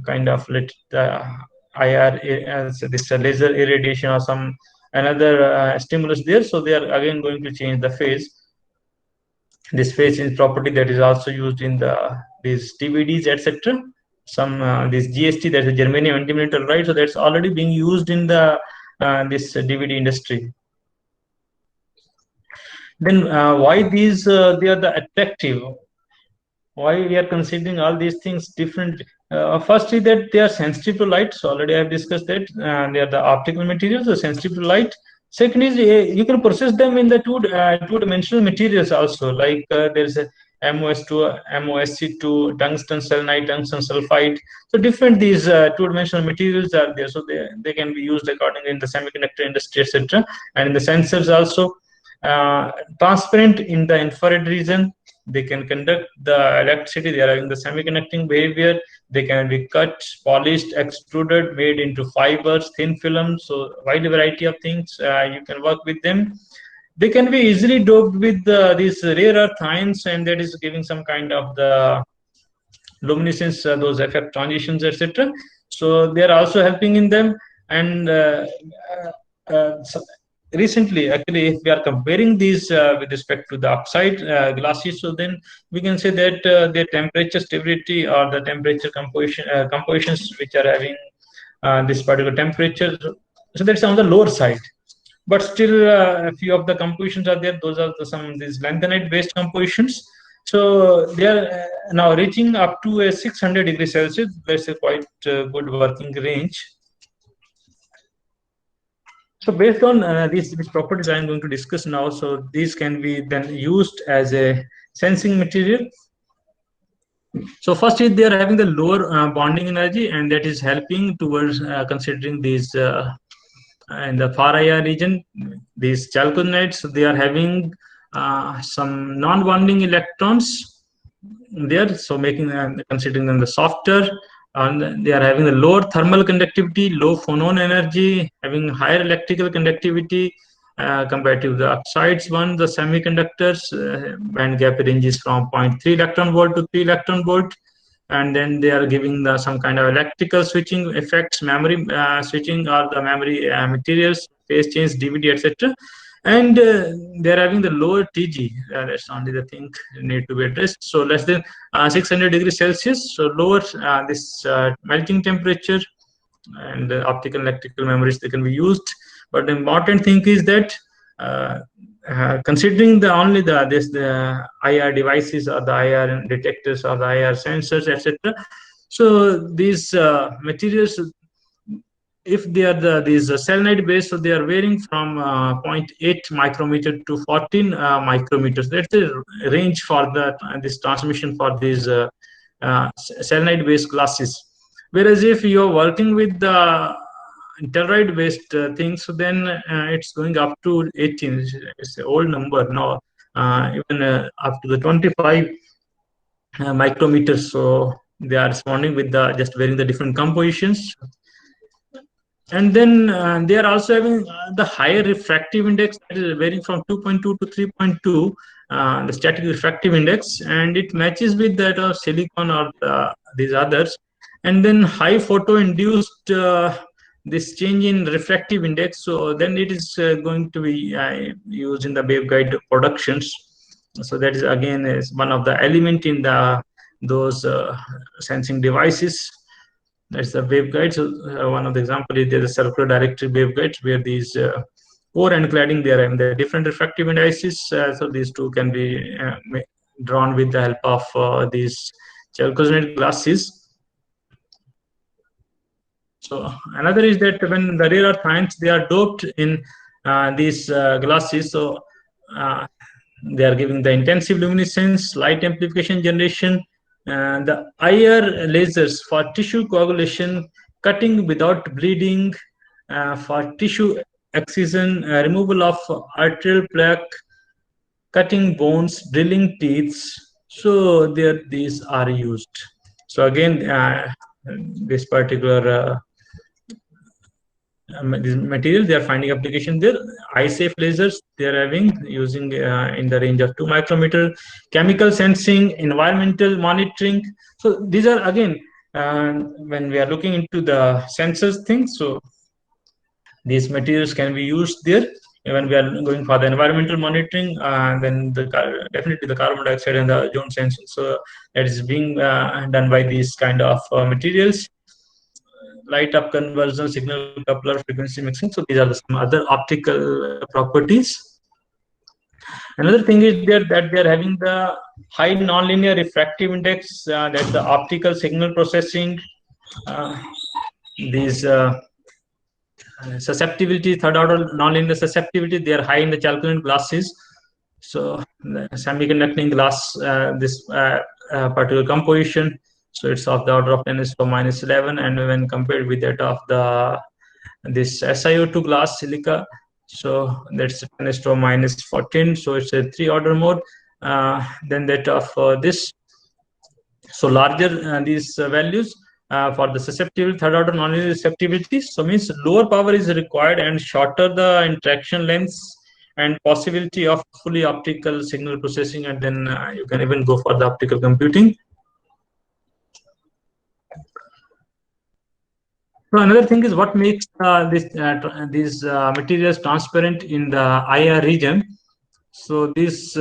kind of IR as this laser irradiation or some another stimulus there, so they are again going to change the phase. This phase change property that is also used in these DVDs, etc. Some this GST, that's a germanium antimoney telluride, so that's already being used in the this DVD industry. Then why these they are the attractive? why we are considering all these things different. Firstly, that they are sensitive to light. So already I have discussed that. They are the optical materials, are sensitive to light. Second is you can process them in the two-dimensional materials also. Like there is a MOS2, MOSC2, tungsten selenide, tungsten sulfide. So different these two-dimensional materials are there. So they can be used accordingly in the semiconductor industry, etc. And in the sensors also. Transparent in the infrared region, they can conduct the electricity, they are having the semiconducting behavior, they can be cut, polished, extruded, made into fibers, thin films, so wide variety of things you can work with them. They can be easily doped with these rare earth ions, and that is giving some kind of the luminescence, those effect transitions, etc. So they are also helping in them. And so recently, actually, if we are comparing these with respect to the oxide glasses, so then we can say that their temperature stability or the temperature compositions which are having this particular temperature, so that's on the lower side. But still, a few of the compositions are there. Those are some of these lanthanide based compositions. So they are now reaching up to a 600 degrees Celsius. That's a quite good working range. So based on these properties I'm going to discuss now, so these can be then used as a sensing material. So first is they are having the lower bonding energy, and that is helping towards considering these in the far IR region, these chalcogenides, they are having some non-bonding electrons there, so making considering them the softer, and they are having the lower thermal conductivity, low phonon energy, having higher electrical conductivity compared to the oxides one. The semiconductors band gap ranges from 0.3 electron volt to 3 electron volt, and then they are giving some kind of electrical switching effects, memory switching, or the memory materials, phase change, DVD, etc. And they're having the lower TG. That's only the thing need to be addressed. So less than 600 degrees Celsius. So lower this melting temperature, and optical and electrical memories, they can be used. But the important thing is that considering the only the IR devices or the IR detectors or the IR sensors, etc. So these materials, if they are these selenide based, so they are varying from 0.8 micrometer to 14 micrometers. That's the range for the this transmission for these selenide based glasses. Whereas if you are working with the telluride based things, so then it's going up to 18. It's an old number now, even up to the 25 micrometers. So they are responding with the just varying the different compositions. And then they are also having the higher refractive index, that is varying from 2.2 to 3.2, the static refractive index, and it matches with that of silicon or these others. And then high photo induced this change in refractive index, so then it is going to be used in the waveguide productions. So that is again is one of the element in the those sensing devices. That's the waveguide. So one of the example is there's a circular directed waveguides where these core and cladding, they are in the different refractive indices. So these two can be drawn with the help of these chalcogenide glasses. So another is that when the rare earth ions, they are doped in these glasses, so they are giving the intensive luminescence, light amplification generation, the IR lasers for tissue coagulation, cutting without bleeding, for tissue excision, removal of arterial plaque, cutting bones, drilling teeth. So there, these are used. So again, this particular these materials, they are finding application there. Eye safe lasers, they are having using in the range of 2 micrometer. Chemical sensing, environmental monitoring. So these are again when we are looking into the sensors things, so these materials can be used there. When we are going for the environmental monitoring, then definitely the carbon dioxide and the ozone sensing, so that is being done by these kind of materials. Light up conversion, signal coupler, frequency mixing. So these are some other optical properties. Another thing is there that they are having the high nonlinear refractive index, that's the optical signal processing. Uh, these susceptibility, third order nonlinear susceptibility, they are high in the chalcogen glasses. So the semiconducting glass, this particular composition, so it's of the order of 10 to minus 11, and when compared with that of the this SiO2 glass silica, so that's 10 to minus 14, so it's a 3 order more than that of this. So larger these values for the susceptibility, third order nonlinear susceptibility, so means lower power is required and shorter the interaction lengths and possibility of fully optical signal processing, and then you can even go for the optical computing. So another thing is what makes these materials transparent in the IR region. So these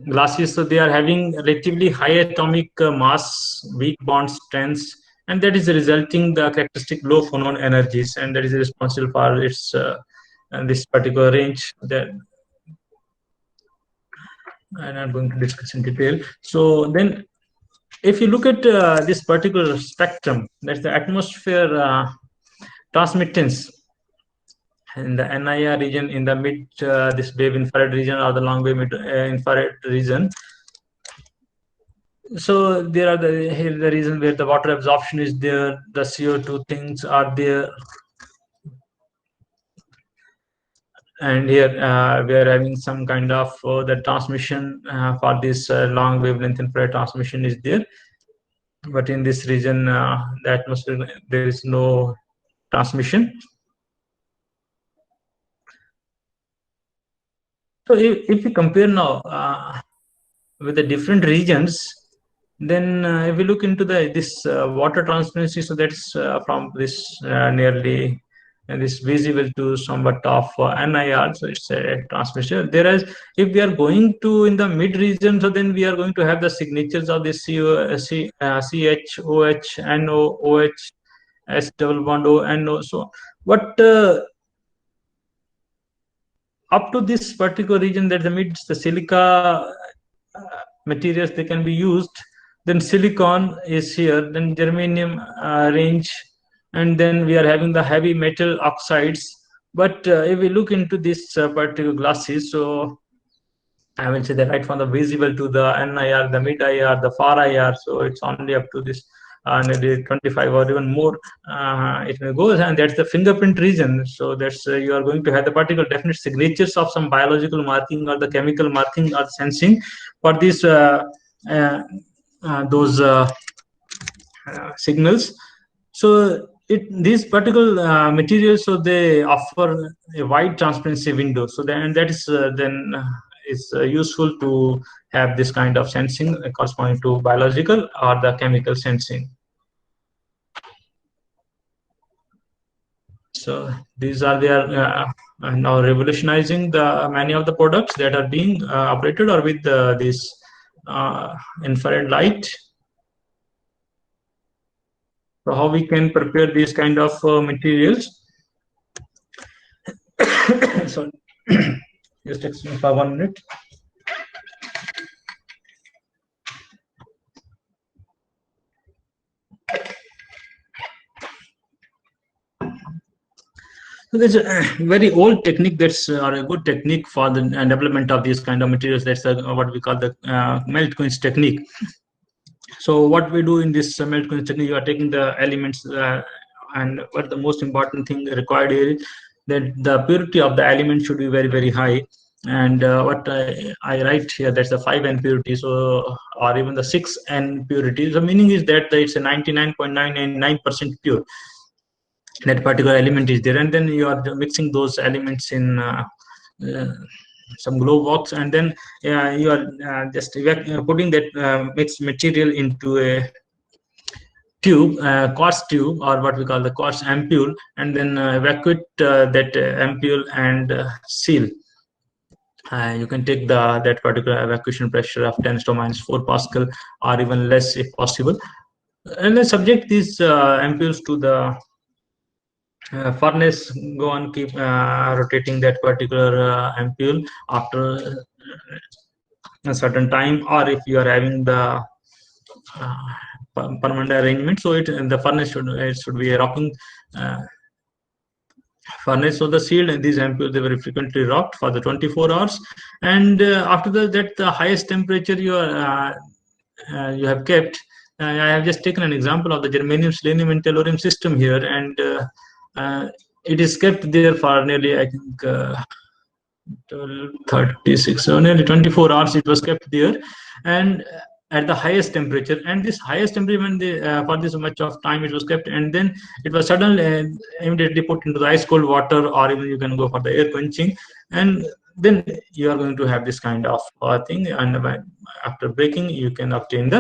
glasses, so they are having relatively high atomic mass, weak bond strengths, and that is resulting the characteristic low phonon energies, and that is responsible for its this particular range that I'm not going to discuss in detail. So then, if you look at this particular spectrum, that's the atmosphere transmittance in the NIR region, in the mid this wave infrared region or the long wave infrared region. So there are here the reason where the water absorption is there, the CO2 things are there, and here we are having some kind of the transmission for this long wavelength infrared transmission is there, but in this region the atmosphere there is no transmission. So if we compare now with the different regions, then if we look into this water transparency, so that's from this nearly this visible to somewhat of NIR, so it's a transmission. Whereas if we are going to in the mid region, so then we are going to have the signatures of this CH, OH, NO, OH, S double bond O, NO. So what up to this particular region, that the mid, the silica materials they can be used, then silicon is here, then germanium range, and then we are having the heavy metal oxides. But if we look into this particular glasses, so I will say that right from the visible to the NIR, the mid IR, the far IR, so it's only up to this maybe 25 or even more it may go, and that's the fingerprint region. So that's you are going to have the particular definite signatures of some biological marking or the chemical marking or sensing for these those signals. So these particular materials, so they offer a wide transparency window. So then that is then is useful to have this kind of sensing corresponding to biological or the chemical sensing. So these are their now revolutionizing the many of the products that are being operated or with this infrared light. So how we can prepare these kind of materials? So just excuse me for 1 minute. So there's a very old technique that's or a good technique for the development of these kind of materials. That's what we call the melt quench technique. So what we do in this melt quench technique, you are taking the elements and what the most important thing required here is that the purity of the element should be very, very high. And what I write here, that's the 5N purity, so or even the 6N purity. The meaning is that it's a 99.999% pure. That particular element is there, and then you are mixing those elements in some glow box, and then you are just putting that mixed material into a tube, quartz tube, or what we call the quartz ampule, and then evacuate that ampule and seal. You can take that particular evacuation pressure of 10 to minus 4 Pascal or even less if possible, and then subject these ampules to the furnace, go and keep rotating that particular ampule after a certain time, or if you are having the permanent arrangement, so the furnace should be a rocking furnace. So the sealed and these ampoules, they were frequently rocked for the 24 hours, and after that the highest temperature you have kept. I have just taken an example of the germanium, selenium, and tellurium system here, and it is kept there for nearly, I think, 36, so nearly 24 hours. It was kept there, and at the highest temperature. And this highest temperature, when for this much of time it was kept, and then it was suddenly immediately put into the ice cold water, or even you can go for the air quenching, and then you are going to have this kind of thing. And after breaking, you can obtain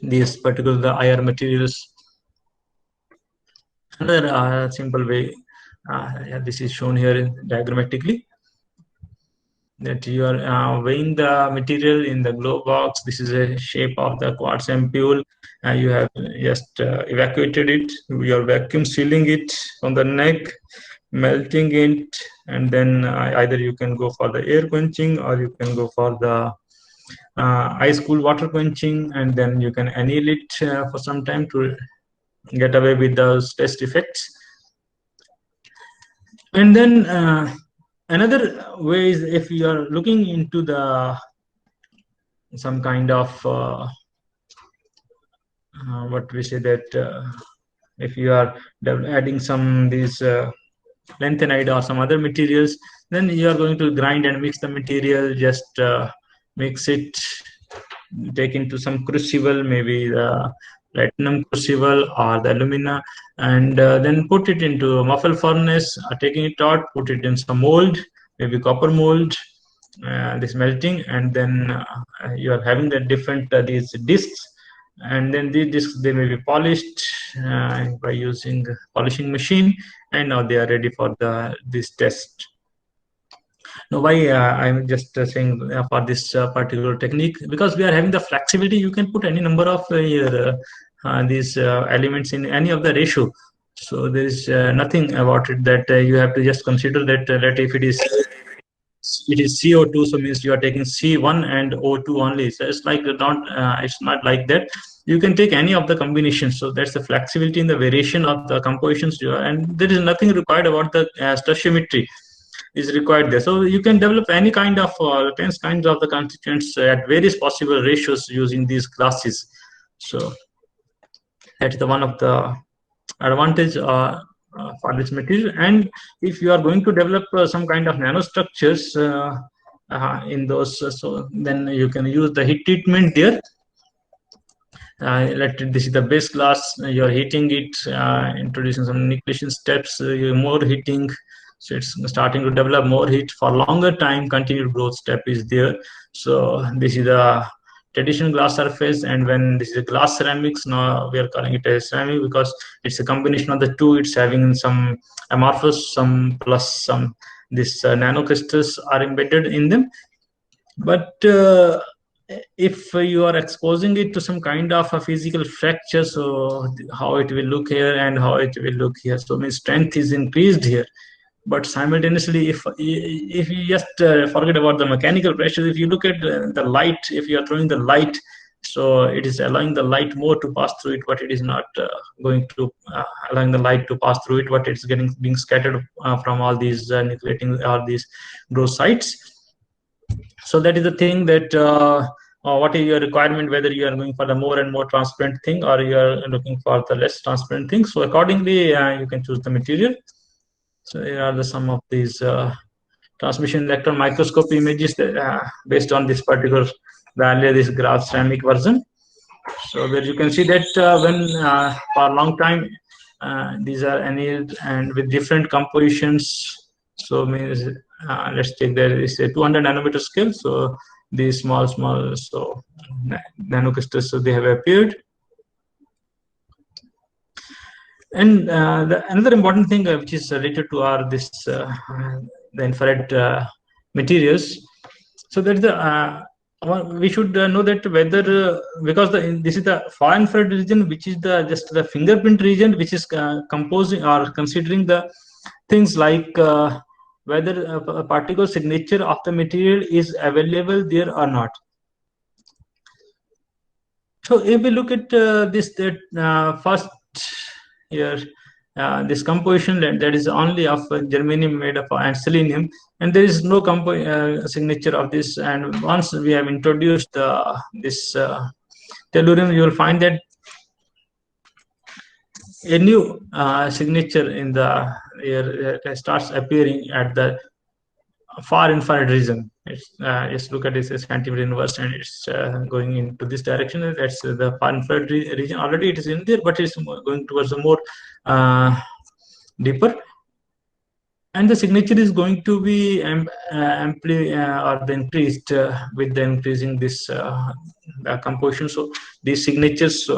these particular IR materials. Another simple way, this is shown here diagrammatically, that you are weighing the material in the glow box. This is a shape of the quartz ampule. You have just evacuated it. You are vacuum sealing it on the neck, melting it, and then either you can go for the air quenching, or you can go for the ice cool water quenching, and then you can anneal it for some time to get away with those test effects. And then another way is, if you are looking into some kind of what we say that if you are adding some these lanthanide or some other materials, then you are going to grind and mix the material, just mix it, take into some crucible, maybe the platinum crucible or the alumina, and then put it into a muffle furnace, taking it out, put it in some mold, maybe copper mold, this melting, and then you are having the different these discs, and then these discs, they may be polished by using polishing machine, and now they are ready for this test. Now, why I'm just saying for this particular technique, because we are having the flexibility. You can put any number of these elements in any of the ratio. So there is nothing about it that you have to just consider that that if it is CO2, so means you are taking C1 and O2 only. So it's like it's not like that. You can take any of the combinations. So that's the flexibility in the variation of the compositions, and there is nothing required about the stoichiometry is required there. So you can develop any kind of 10 kinds of the constituents at various possible ratios using these classes. So that's the one of the advantage for this material. And if you are going to develop some kind of nanostructures in those, so then you can use the heat treatment there. This is the base class. You're heating it, introducing some nucleation steps, more heating. So it's starting to develop more heat for longer time. Continued growth step is there. So this is the traditional glass surface, and when this is a glass ceramics, now we are calling it a ceramic because it's a combination of the two. It's having some amorphous, some plus some this nanocrystals are embedded in them. But if you are exposing it to some kind of a physical fracture, so how it will look here and how it will look here, so means strength is increased here. But simultaneously, if you just forget about the mechanical pressure, if you look at the light, if you are throwing the light, so it is allowing the light more to pass through it, but it is not going to allowing the light to pass through it, but it's being scattered from all these nucleating all these growth sites. So that is the thing that what is your requirement, whether you are going for the more and more transparent thing, or you are looking for the less transparent thing. So accordingly, you can choose the material. So here are some of these transmission electron microscopy images that, based on this particular value, this glass ceramic version. So where you can see that when for a long time these are annealed and with different compositions. So means let's take that is a 200 nanometer scale. So these small so nanocrystals, so they have appeared. And another important thing which is related to are this the infrared materials. So that's the we should know that whether because this is the far infrared region, which is just the fingerprint region, which is composing or considering the things like whether a particular signature of the material is available there or not. So if we look at this first here, this composition that is only of germanium made of and selenium, and there is no signature of this. And once we have introduced this tellurium, you will find that a new signature in the here starts appearing at the far infrared region. It's just look at this centimeter inverse, and it's going into this direction. That's the far infrared region. Already it is in there, but it's going towards the more deeper. And the signature is going to be increased with the increasing this composition. So these signatures,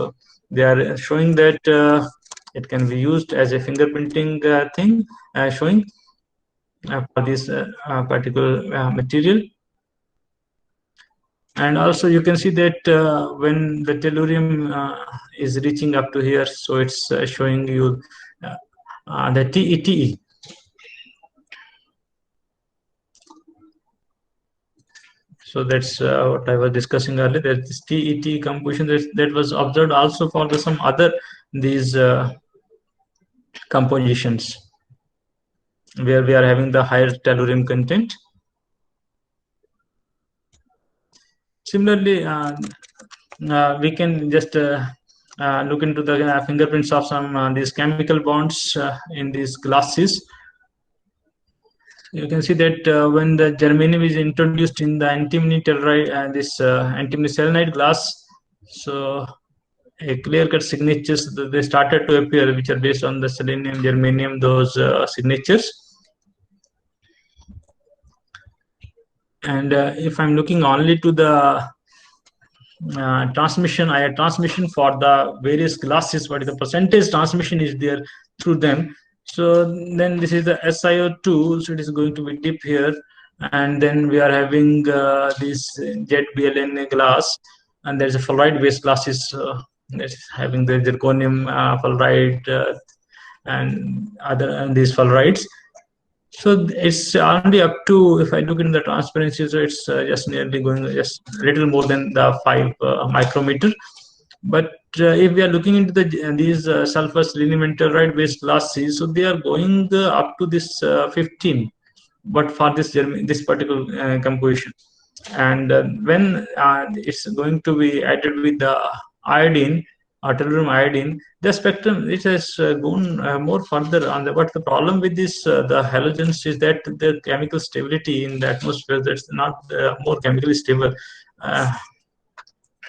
they are showing that it can be used as a fingerprinting thing, showing for this particular material. And also you can see that when the tellurium is reaching up to here, so it's showing you the TETE. So that's what I was discussing earlier, that this TET composition that was observed also for some other these compositions where we are having the higher tellurium content. Similarly, we can just look into the fingerprints of some these chemical bonds in these glasses. You can see that when the germanium is introduced in the antimony telluride, this antimony selenide glass, so a clear-cut signatures they started to appear, which are based on the selenium, germanium, those signatures. And if I'm looking only to the transmission, IR transmission for the various glasses, what is the percentage transmission is there through them. So then this is the SiO2, so it is going to be dip here, and then we are having this ZBLN glass, and there's a fluoride-based glasses that's having the zirconium fluoride and other these fluorides. So it's only up to, if I look into the transparency, so it's just nearly going just a little more than the 5 micrometer. But if we are looking into these sulfur selenium and telluride based glasses, so they are going up to this 15, but for this particular composition. And when it's going to be added with the iodine, tellurium iodine, the spectrum it has gone more further on the. But the problem with this the halogens is that the chemical stability in the atmosphere, that's not more chemically stable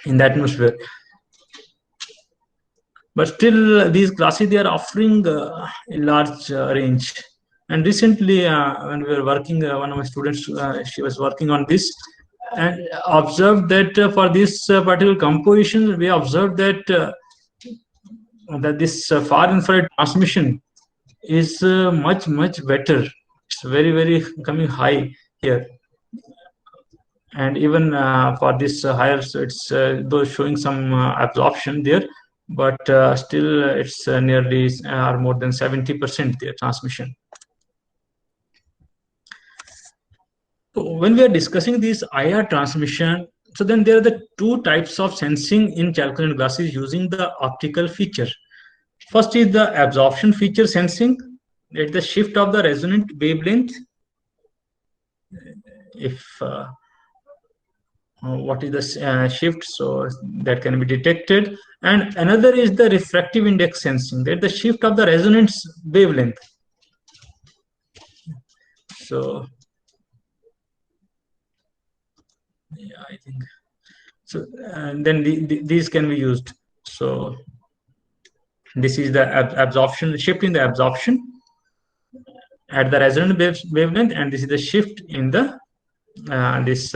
in the atmosphere. But still, these classes, they are offering a large range. And recently, when we were working, one of my students, she was working on this, and observed that for this particular composition, we observed that that this far infrared transmission is much better. It's very coming high here. And even for this higher, so it's though showing some absorption there, but still it's nearly or more than 70% their transmission. So when we are discussing this IR transmission, so then there are the two types of sensing in chalcogen glasses using the optical feature. First is the absorption feature sensing, it's the shift of the resonant wavelength. If what is the shift, so that can be detected. And another is the refractive index sensing, that the shift of the resonance wavelength. So yeah, I think so. And then these can be used. So this is the absorption, shift in the absorption at the resonant wavelength, and this is the shift in the this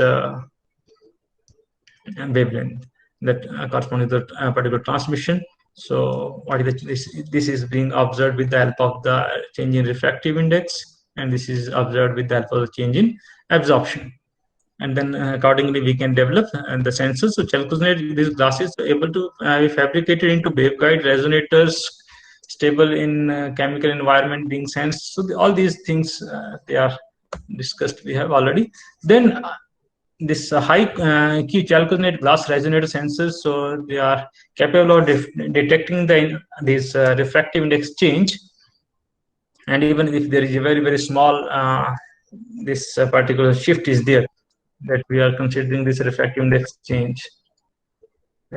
wavelength that corresponds to the particular transmission. So what is this is being observed with the help of the change in refractive index, and this is observed with the help of the change in absorption. And then accordingly we can develop the sensors. So chalcogenide, these glasses are able to be fabricated into waveguide resonators, stable in chemical environment being sensed. So all these things they are discussed we have already. Then this high key chalcogenide glass resonator sensors, so they are capable of detecting this refractive index change, and even if there is a very small this particular shift is there, that we are considering this refractive index change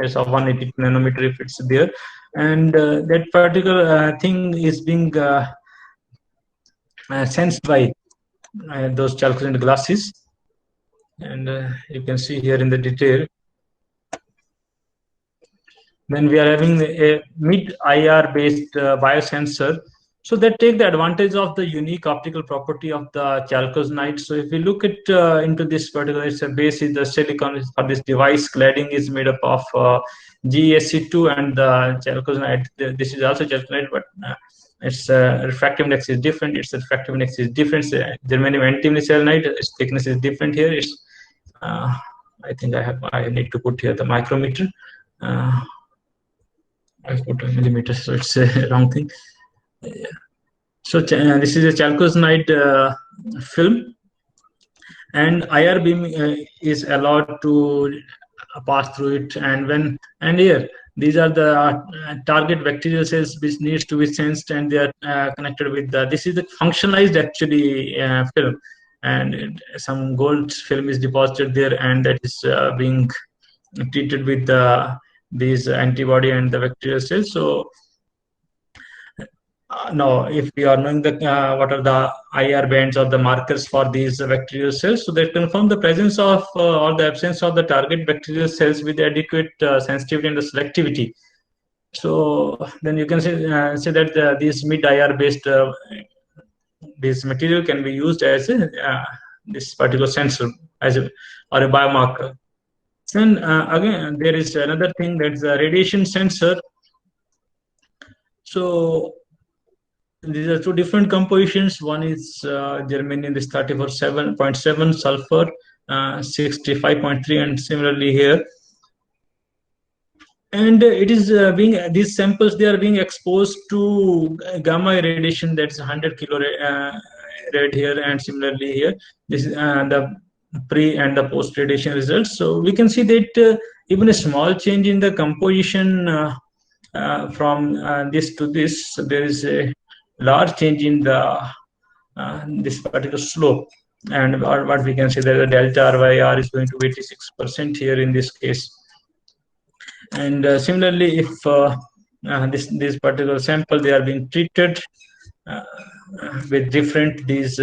as of 180 nanometer if it's there, and that particular thing is being sensed by those chalcogenide glasses, and you can see here in the detail. Then we are having a mid IR based biosensor. So that take the advantage of the unique optical property of the chalcogenide. So if we look at into this particular, it's a base is the silicon for this device cladding is made up of GeSC2 and the chalcogenide. This is also chalcogenide, but its refractive index is different. Its refractive index is different. Germanium antimony selenide, its thickness is different here. It's I think I need to put here the micrometer. I put a millimeter, so it's a wrong thing. So this is a chalcogenide film, and IR beam is allowed to pass through it. And here these are the target bacterial cells which needs to be sensed, and they are connected with this is the functionalized actually film, and some gold film is deposited there, and that is being treated with these antibody and the bacterial cells. So now, if we are knowing what are the IR bands or the markers for these bacterial cells, so they confirm the presence of or the absence of the target bacterial cells with adequate sensitivity and the selectivity. So then you can say that these mid IR based this material can be used as a this particular sensor as a or a biomarker. Then again, there is another thing, that's a radiation sensor. So these are two different compositions. One is germanium, this 34.7 sulfur, 65.3, and similarly here. And it is these samples, they are being exposed to gamma radiation, that's 100 kilo rad here, and similarly here. This is the pre and the post radiation results. So we can see that even a small change in the composition from this to this, so there is a large change in the this particular slope, and what we can say that the delta RYR is going to be 86% here in this case. And similarly, if this particular sample, they are being treated with different these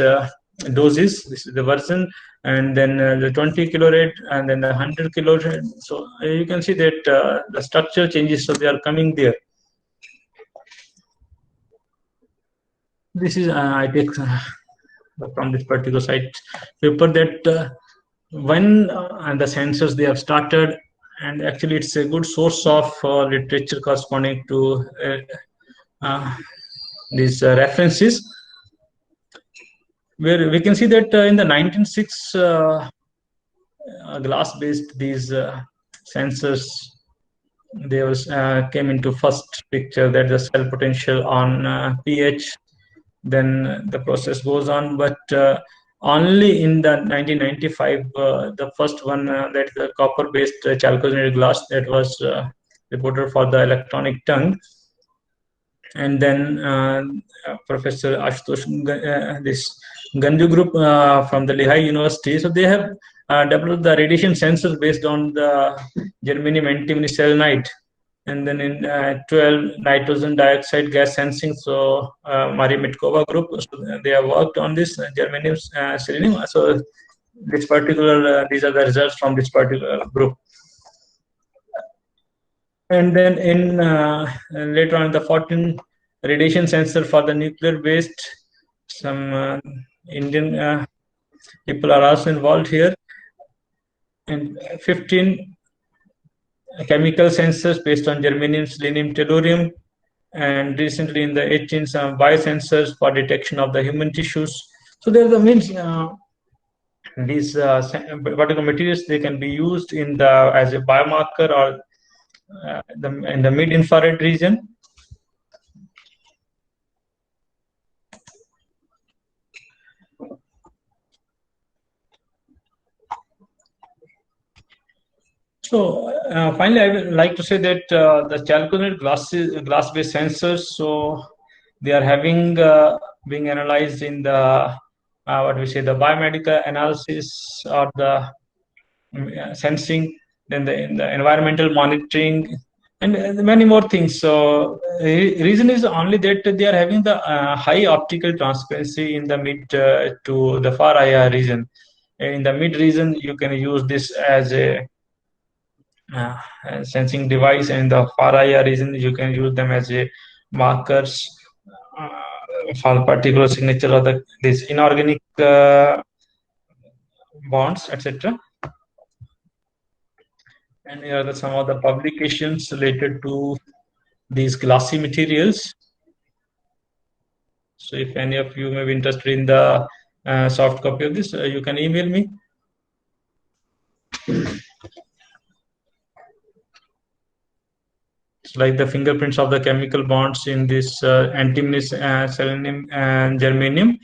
doses, this is the version, and then the 20 kilorad and then the 100 kilorad. So you can see that the structure changes, so they are coming there. This is I take from this particular site paper that when the sensors they have started, and actually it's a good source of literature corresponding to these references, where we can see that in the 1906 glass based these sensors, they was came into first picture, that the cell potential on pH. Then the process goes on, but only in the 1995 the first one, that is the copper based chalcogenide glass, that was reported for the electronic tongue. And then Professor Ashutosh this Ganju group from the Lehigh University, so they have developed the radiation sensors based on the germanium antimony selenide. And then in 12 nitrogen dioxide gas sensing, so Maria Mitkova group, so they have worked on this germanium selenium. So this particular these are the results from this particular group. And then in later on, the 14 radiation sensor for the nuclear based, some Indian people are also involved here, and 15 chemical sensors based on germanium, selenium, tellurium, and recently in the 18 some biosensors for detection of the human tissues. So there the means these particular materials, they can be used in the as a biomarker or in the mid infrared region. So finally, I would like to say that the chalcogenide glass-based sensors, so they are having being analyzed in the what we say the biomedical analysis or the sensing, then in the environmental monitoring, and many more things. So reason is only that they are having the high optical transparency in the mid to the far IR region. In the mid region, you can use this as a uh, sensing device, and the far IR region you can use them as a markers for particular signature of the this inorganic bonds, etc. And here are some of the publications related to these glassy materials. So if any of you may be interested in the soft copy of this, you can email me. It's like the fingerprints of the chemical bonds in this antimony, selenium, and germanium.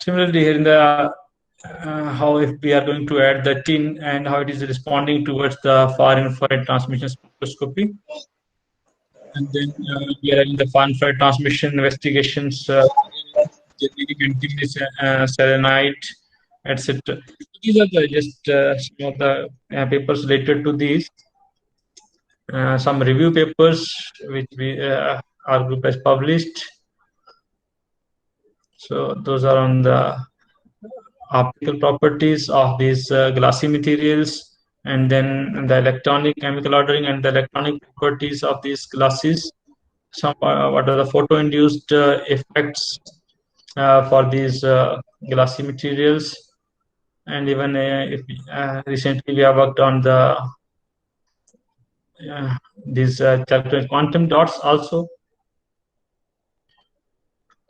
Similarly, here in the how if we are going to add the tin and how it is responding towards the far infrared transmission spectroscopy. And then we are in the far infrared transmission investigations, germanium, antimony, selenite, etc. These are the just some of the papers related to these. Some review papers which we our group has published. So those are on the optical properties of these glassy materials, and then the electronic chemical ordering and the electronic properties of these glasses. Some what are the photo-induced effects for these glassy materials, and even recently we have worked on the these quantum dots also.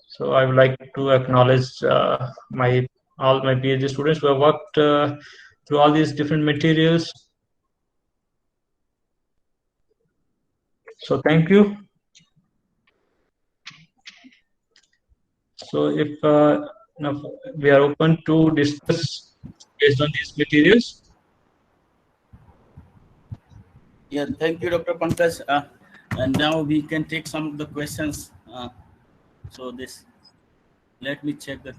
So I would like to acknowledge all my PhD students who have worked through all these different materials. So thank you. So if we are open to discuss based on these materials. Yeah, thank you, Dr. Pankaj. And now we can take some of the questions. So this, let me check that.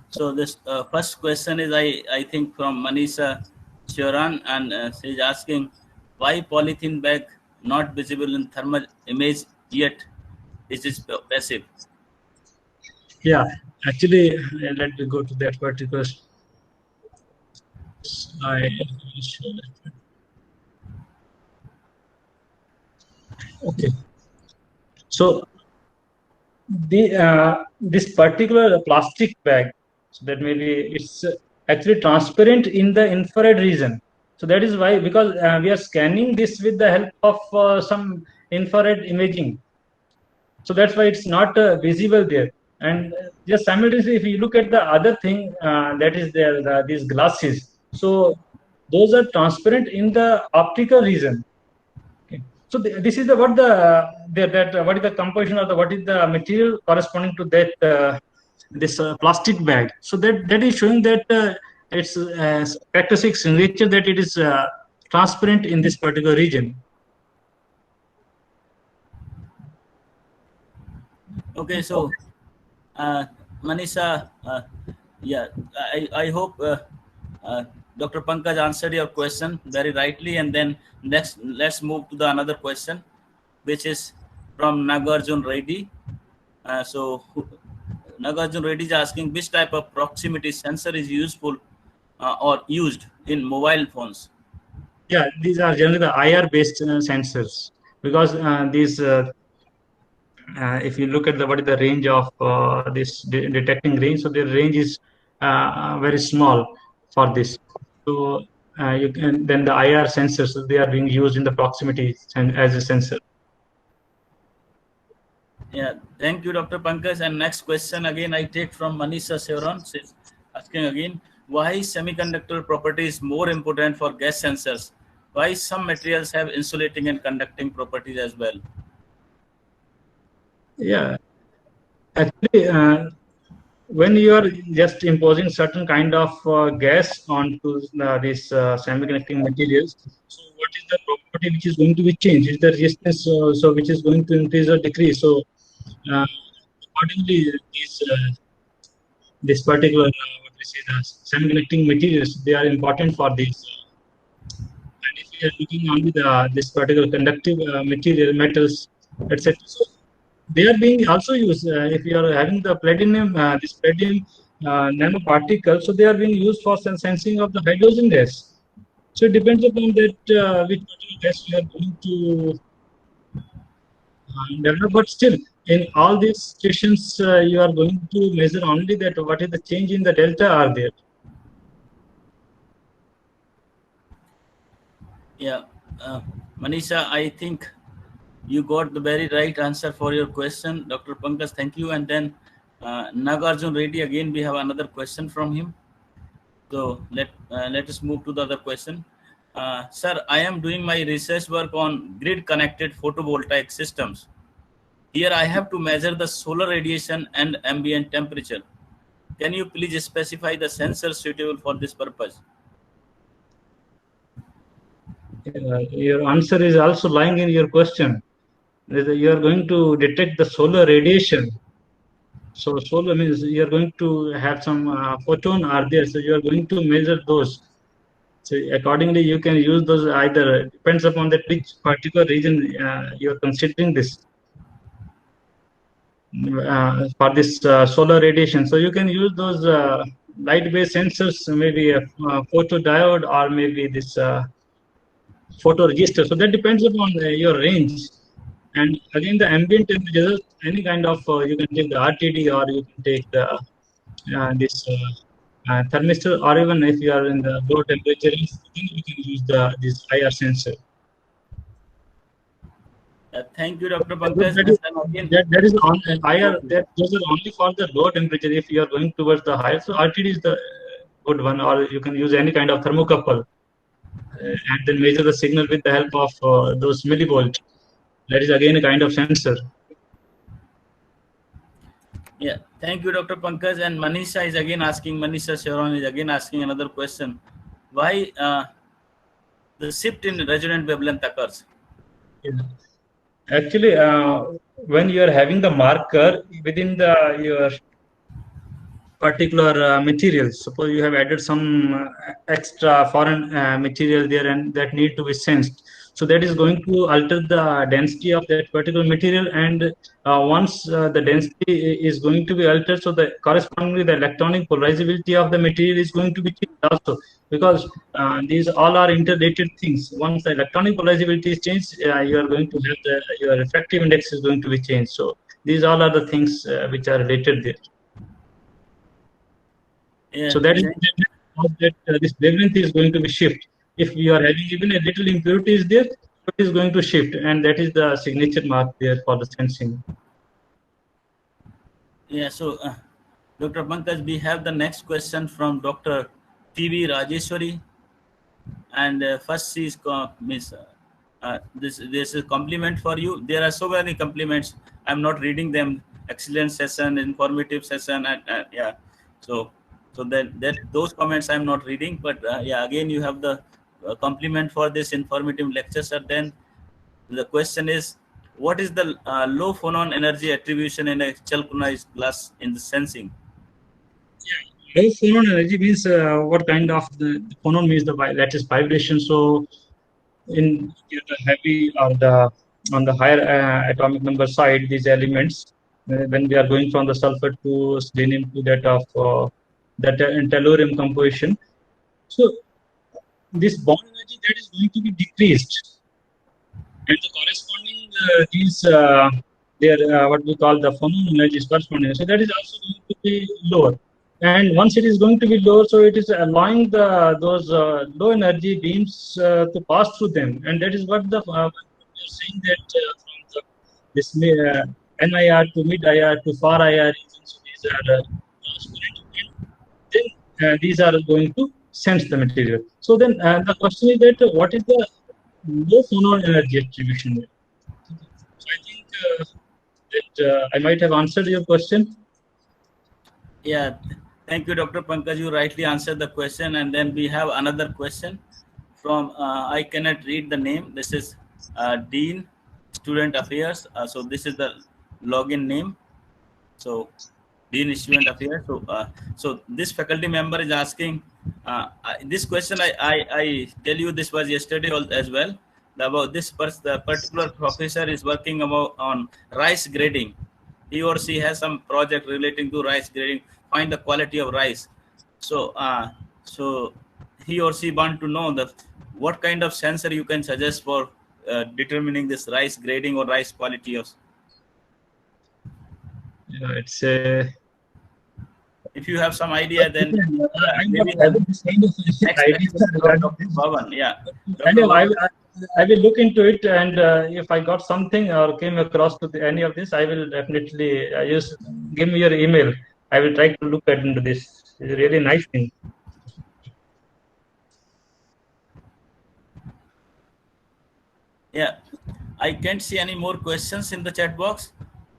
So this first question is, I think from Manisha Choran, and she's asking, why polythene bag not visible in thermal image yet? Is this passive? Yeah, actually, let me go to that particular slide. Okay. So this particular plastic bag, so that maybe it's actually transparent in the infrared region. So that is why, because we are scanning this with the help of some infrared imaging. So that's why it's not visible there. And just simultaneously, if you look at the other thing that is there, these glasses, so those are transparent in the optical region. Okay. So this is what what is the composition of what is the material corresponding to that this plastic bag. So that is showing that its characteristics in nature that it is transparent in this particular region. Okay, so Manisha, yeah, I hope Dr. Pankaj answered your question very rightly, and then next let's move to the another question, which is from Nagarjun Reddy. So Nagarjun Reddy is asking, which type of proximity sensor is useful or used in mobile phones? Yeah, these are generally the IR based sensors, because these if you look at what is the range of this detecting range, so the range is very small for this. So you can then the IR sensors, they are being used in the proximity and as a sensor. Yeah, thank you, Dr. Pankaj. And next question again I take from Manisha Sevron. She's asking again, why semiconductor property is more important for gas sensors? Why some materials have insulating and conducting properties as well? Yeah, Actually, when you are just imposing certain kind of gas onto these semiconducting materials, so what is the property which is going to be changed? Is the resistance so which is going to increase or decrease? So accordingly, this particular what we say the semiconducting materials, they are important for these. And if we are looking only this particular conductive material metals, etc. So they are being also used. If you are having the platinum, this platinum nanoparticle, so they are being used for sensing of the hydrogen gas. So it depends upon that which particular gas we are going to develop. But still, in all these situations, you are going to measure only that what is the change in the delta are there. Yeah, Manisha, I think you got the very right answer for your question, Dr. Pankaj. Thank you. And then Nagarjun Reddy, again, we have another question from him. So let us move to the other question. Sir, I am doing my research work on grid-connected photovoltaic systems. Here I have to measure the solar radiation and ambient temperature. Can you please specify the sensor suitable for this purpose? Your answer is also lying in your question. You are going to detect the solar radiation. So solar means you are going to have some photon are there. So you are going to measure those. So accordingly, you can use those either depends upon that which particular region you are considering this for this solar radiation. So you can use those light-based sensors, maybe a photodiode or maybe this photoregister. So that depends upon your range. And again, the ambient temperature, any kind of you can take the RTD or you can take the this thermistor, or even if you are in the low temperature, then you can use this IR sensor. Thank you, Dr. Pankaj. That is on IR. Those are only for the low temperature. If you are going towards the higher, so RTD is the good one, or you can use any kind of thermocouple and then measure the signal with the help of those millivolt. That is again a kind of sensor. Yeah, thank you, Dr. Pankaj. And Manisha is again asking, Manisha Sharon is again asking another question. Why the shift in resonant wavelength occurs? Yeah. Actually, when you are having the marker within your particular materials, suppose you have added some extra foreign material there and that need to be sensed, so that is going to alter the density of that particular material, and once the density is going to be altered, so the correspondingly the electronic polarizability of the material is going to be changed also, because these all are interrelated things. Once the electronic polarizability is changed, you are going to have your refractive index is going to be changed. So these all are the things which are related there. Yeah, so that is that this wavelength is going to be shift. If you are having even a little impurity is there, it is going to shift, and that is the signature mark there for the sensing. Yeah, so Dr. Pankaj, we have the next question from Dr. TV Rajeshwari, and first she is this is a compliment for you. There are so many compliments. I'm not reading them. Excellent session, informative session, and yeah. So that those comments I'm not reading, but yeah, again you have the compliment for this informative lecture, sir. Then the question is, what is the low phonon energy attribution in a chalconized glass in the sensing? Low phonon energy means what kind of the phonon means the lattice vibration. So in the heavy or the on the higher atomic number side, these elements when we are going from the sulfur to selenium to that of that tellurium composition, so this bond energy that is going to be decreased, and the corresponding these their what we call the phonon energy is corresponding. So that is also going to be lower. And once it is going to be lower, so it is allowing those low energy beams to pass through them, and that is what the we are saying that from this NIR to mid IR to far IR regions, so these are transparent, and then these are going to sense the material. So then the question is that what is the low phonon energy attribution? So I think that I might have answered your question. Yeah, thank you, Dr. Pankaj. You rightly answered the question. And then we have another question from, I cannot read the name. This is Dean, Student Affairs. So this is the login name. So Dean, Student Affairs. So this faculty member is asking, this question, I tell you, this was yesterday as well. About this, the particular professor is working on rice grading. He or she has some project relating to rice grading, find the quality of rice. So so he or she want to know what kind of sensor you can suggest for determining this rice grading or rice quality of. Yeah, it's a. If you have some idea, then maybe I will this kind of idea regarding this. Bhavan, yeah. I will look into it, and if I got something or came across to any of this, I will definitely just give me your email. I will try to look into this. It's a really nice thing. Yeah, I can't see any more questions in the chat box.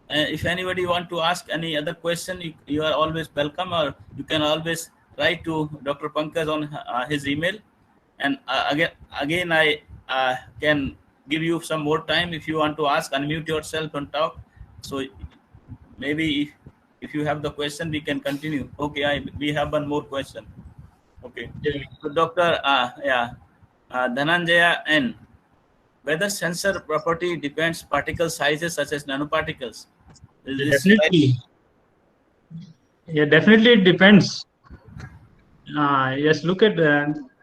If anybody want to ask any other question, you are always welcome, or you can always write to Dr. Pankaj on his email. And again, I can give you some more time if you want to ask. Unmute yourself and talk. So maybe if you have the question, we can continue. Okay, we have one more question. Okay, so Dr. Dhananjaya N. Whether sensor property depends particle sizes such as nanoparticles. Definitely. Yeah, definitely it depends. Yes, look at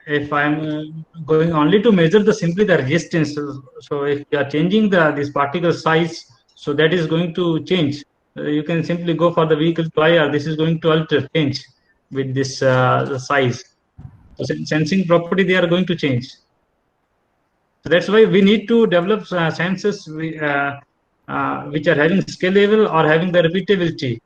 if I'm going only to measure simply the resistance. So if you are changing this particle size, so that is going to change. You can simply go for the vehicle to IR. This is going to change with this the size. So sensing property, they are going to change. So that's why we need to develop sensors which are having scalable or having the repeatability.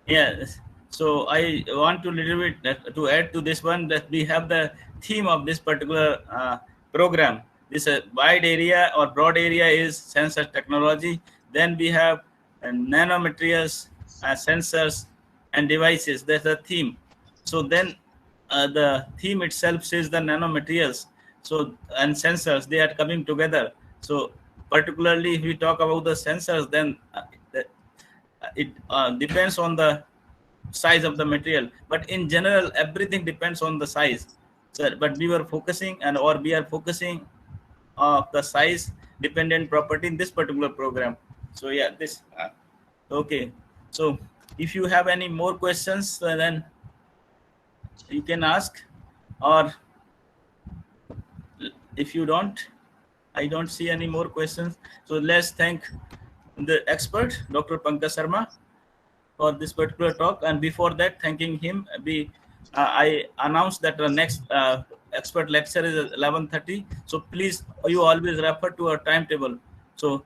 Yes. So I want to little bit to add to this one, that we have the theme of this particular program. This wide area or broad area is sensor technology. Then we have nanomaterials, sensors, and devices. That's the theme. So then the theme itself says the nanomaterials. So and sensors, they are coming together. So particularly if we talk about the sensors, then it depends on the size of the material, but in general everything depends on the size. So but we are focusing of the size dependent property in this particular program. So yeah, this okay. So if you have any more questions, then you can ask, or if you don't, I don't see any more questions. So let's thank the expert, Dr. Pankaj Sharma, for this particular talk. And before that, thanking him, I announced that the next expert lecture is at 11:30. So please, you always refer to our timetable. So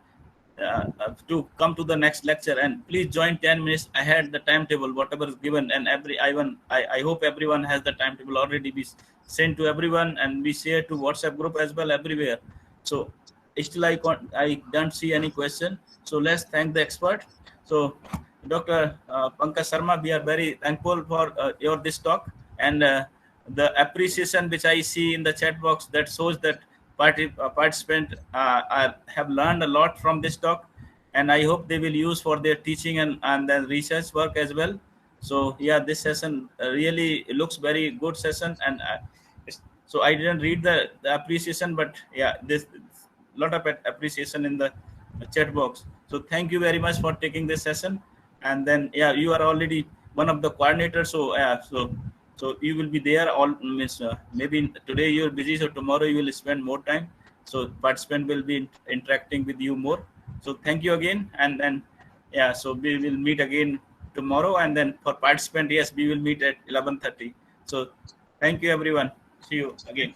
to come to the next lecture, and please join 10 minutes ahead the timetable, whatever is given. And I hope everyone has the timetable already be sent to everyone, and we share to WhatsApp group as well everywhere. So still I don't see any question. So let's thank the expert. So Dr. Pankaj Sharma, we are very thankful for your this talk, and the appreciation which I see in the chat box, that shows that participants have learned a lot from this talk, and I hope they will use for their teaching and their research work as well. So yeah, this session really looks very good session, and so I didn't read the appreciation, but yeah, this lot of appreciation in the chat box. So thank you very much for taking this session. And then yeah, you are already one of the coordinators, so so you will be there all means maybe today you're busy, so tomorrow you will spend more time, so participant will be interacting with you more. So thank you again, and then yeah, so we will meet again tomorrow, and then for participant, yes, we will meet at 11:30. So thank you everyone, see you again.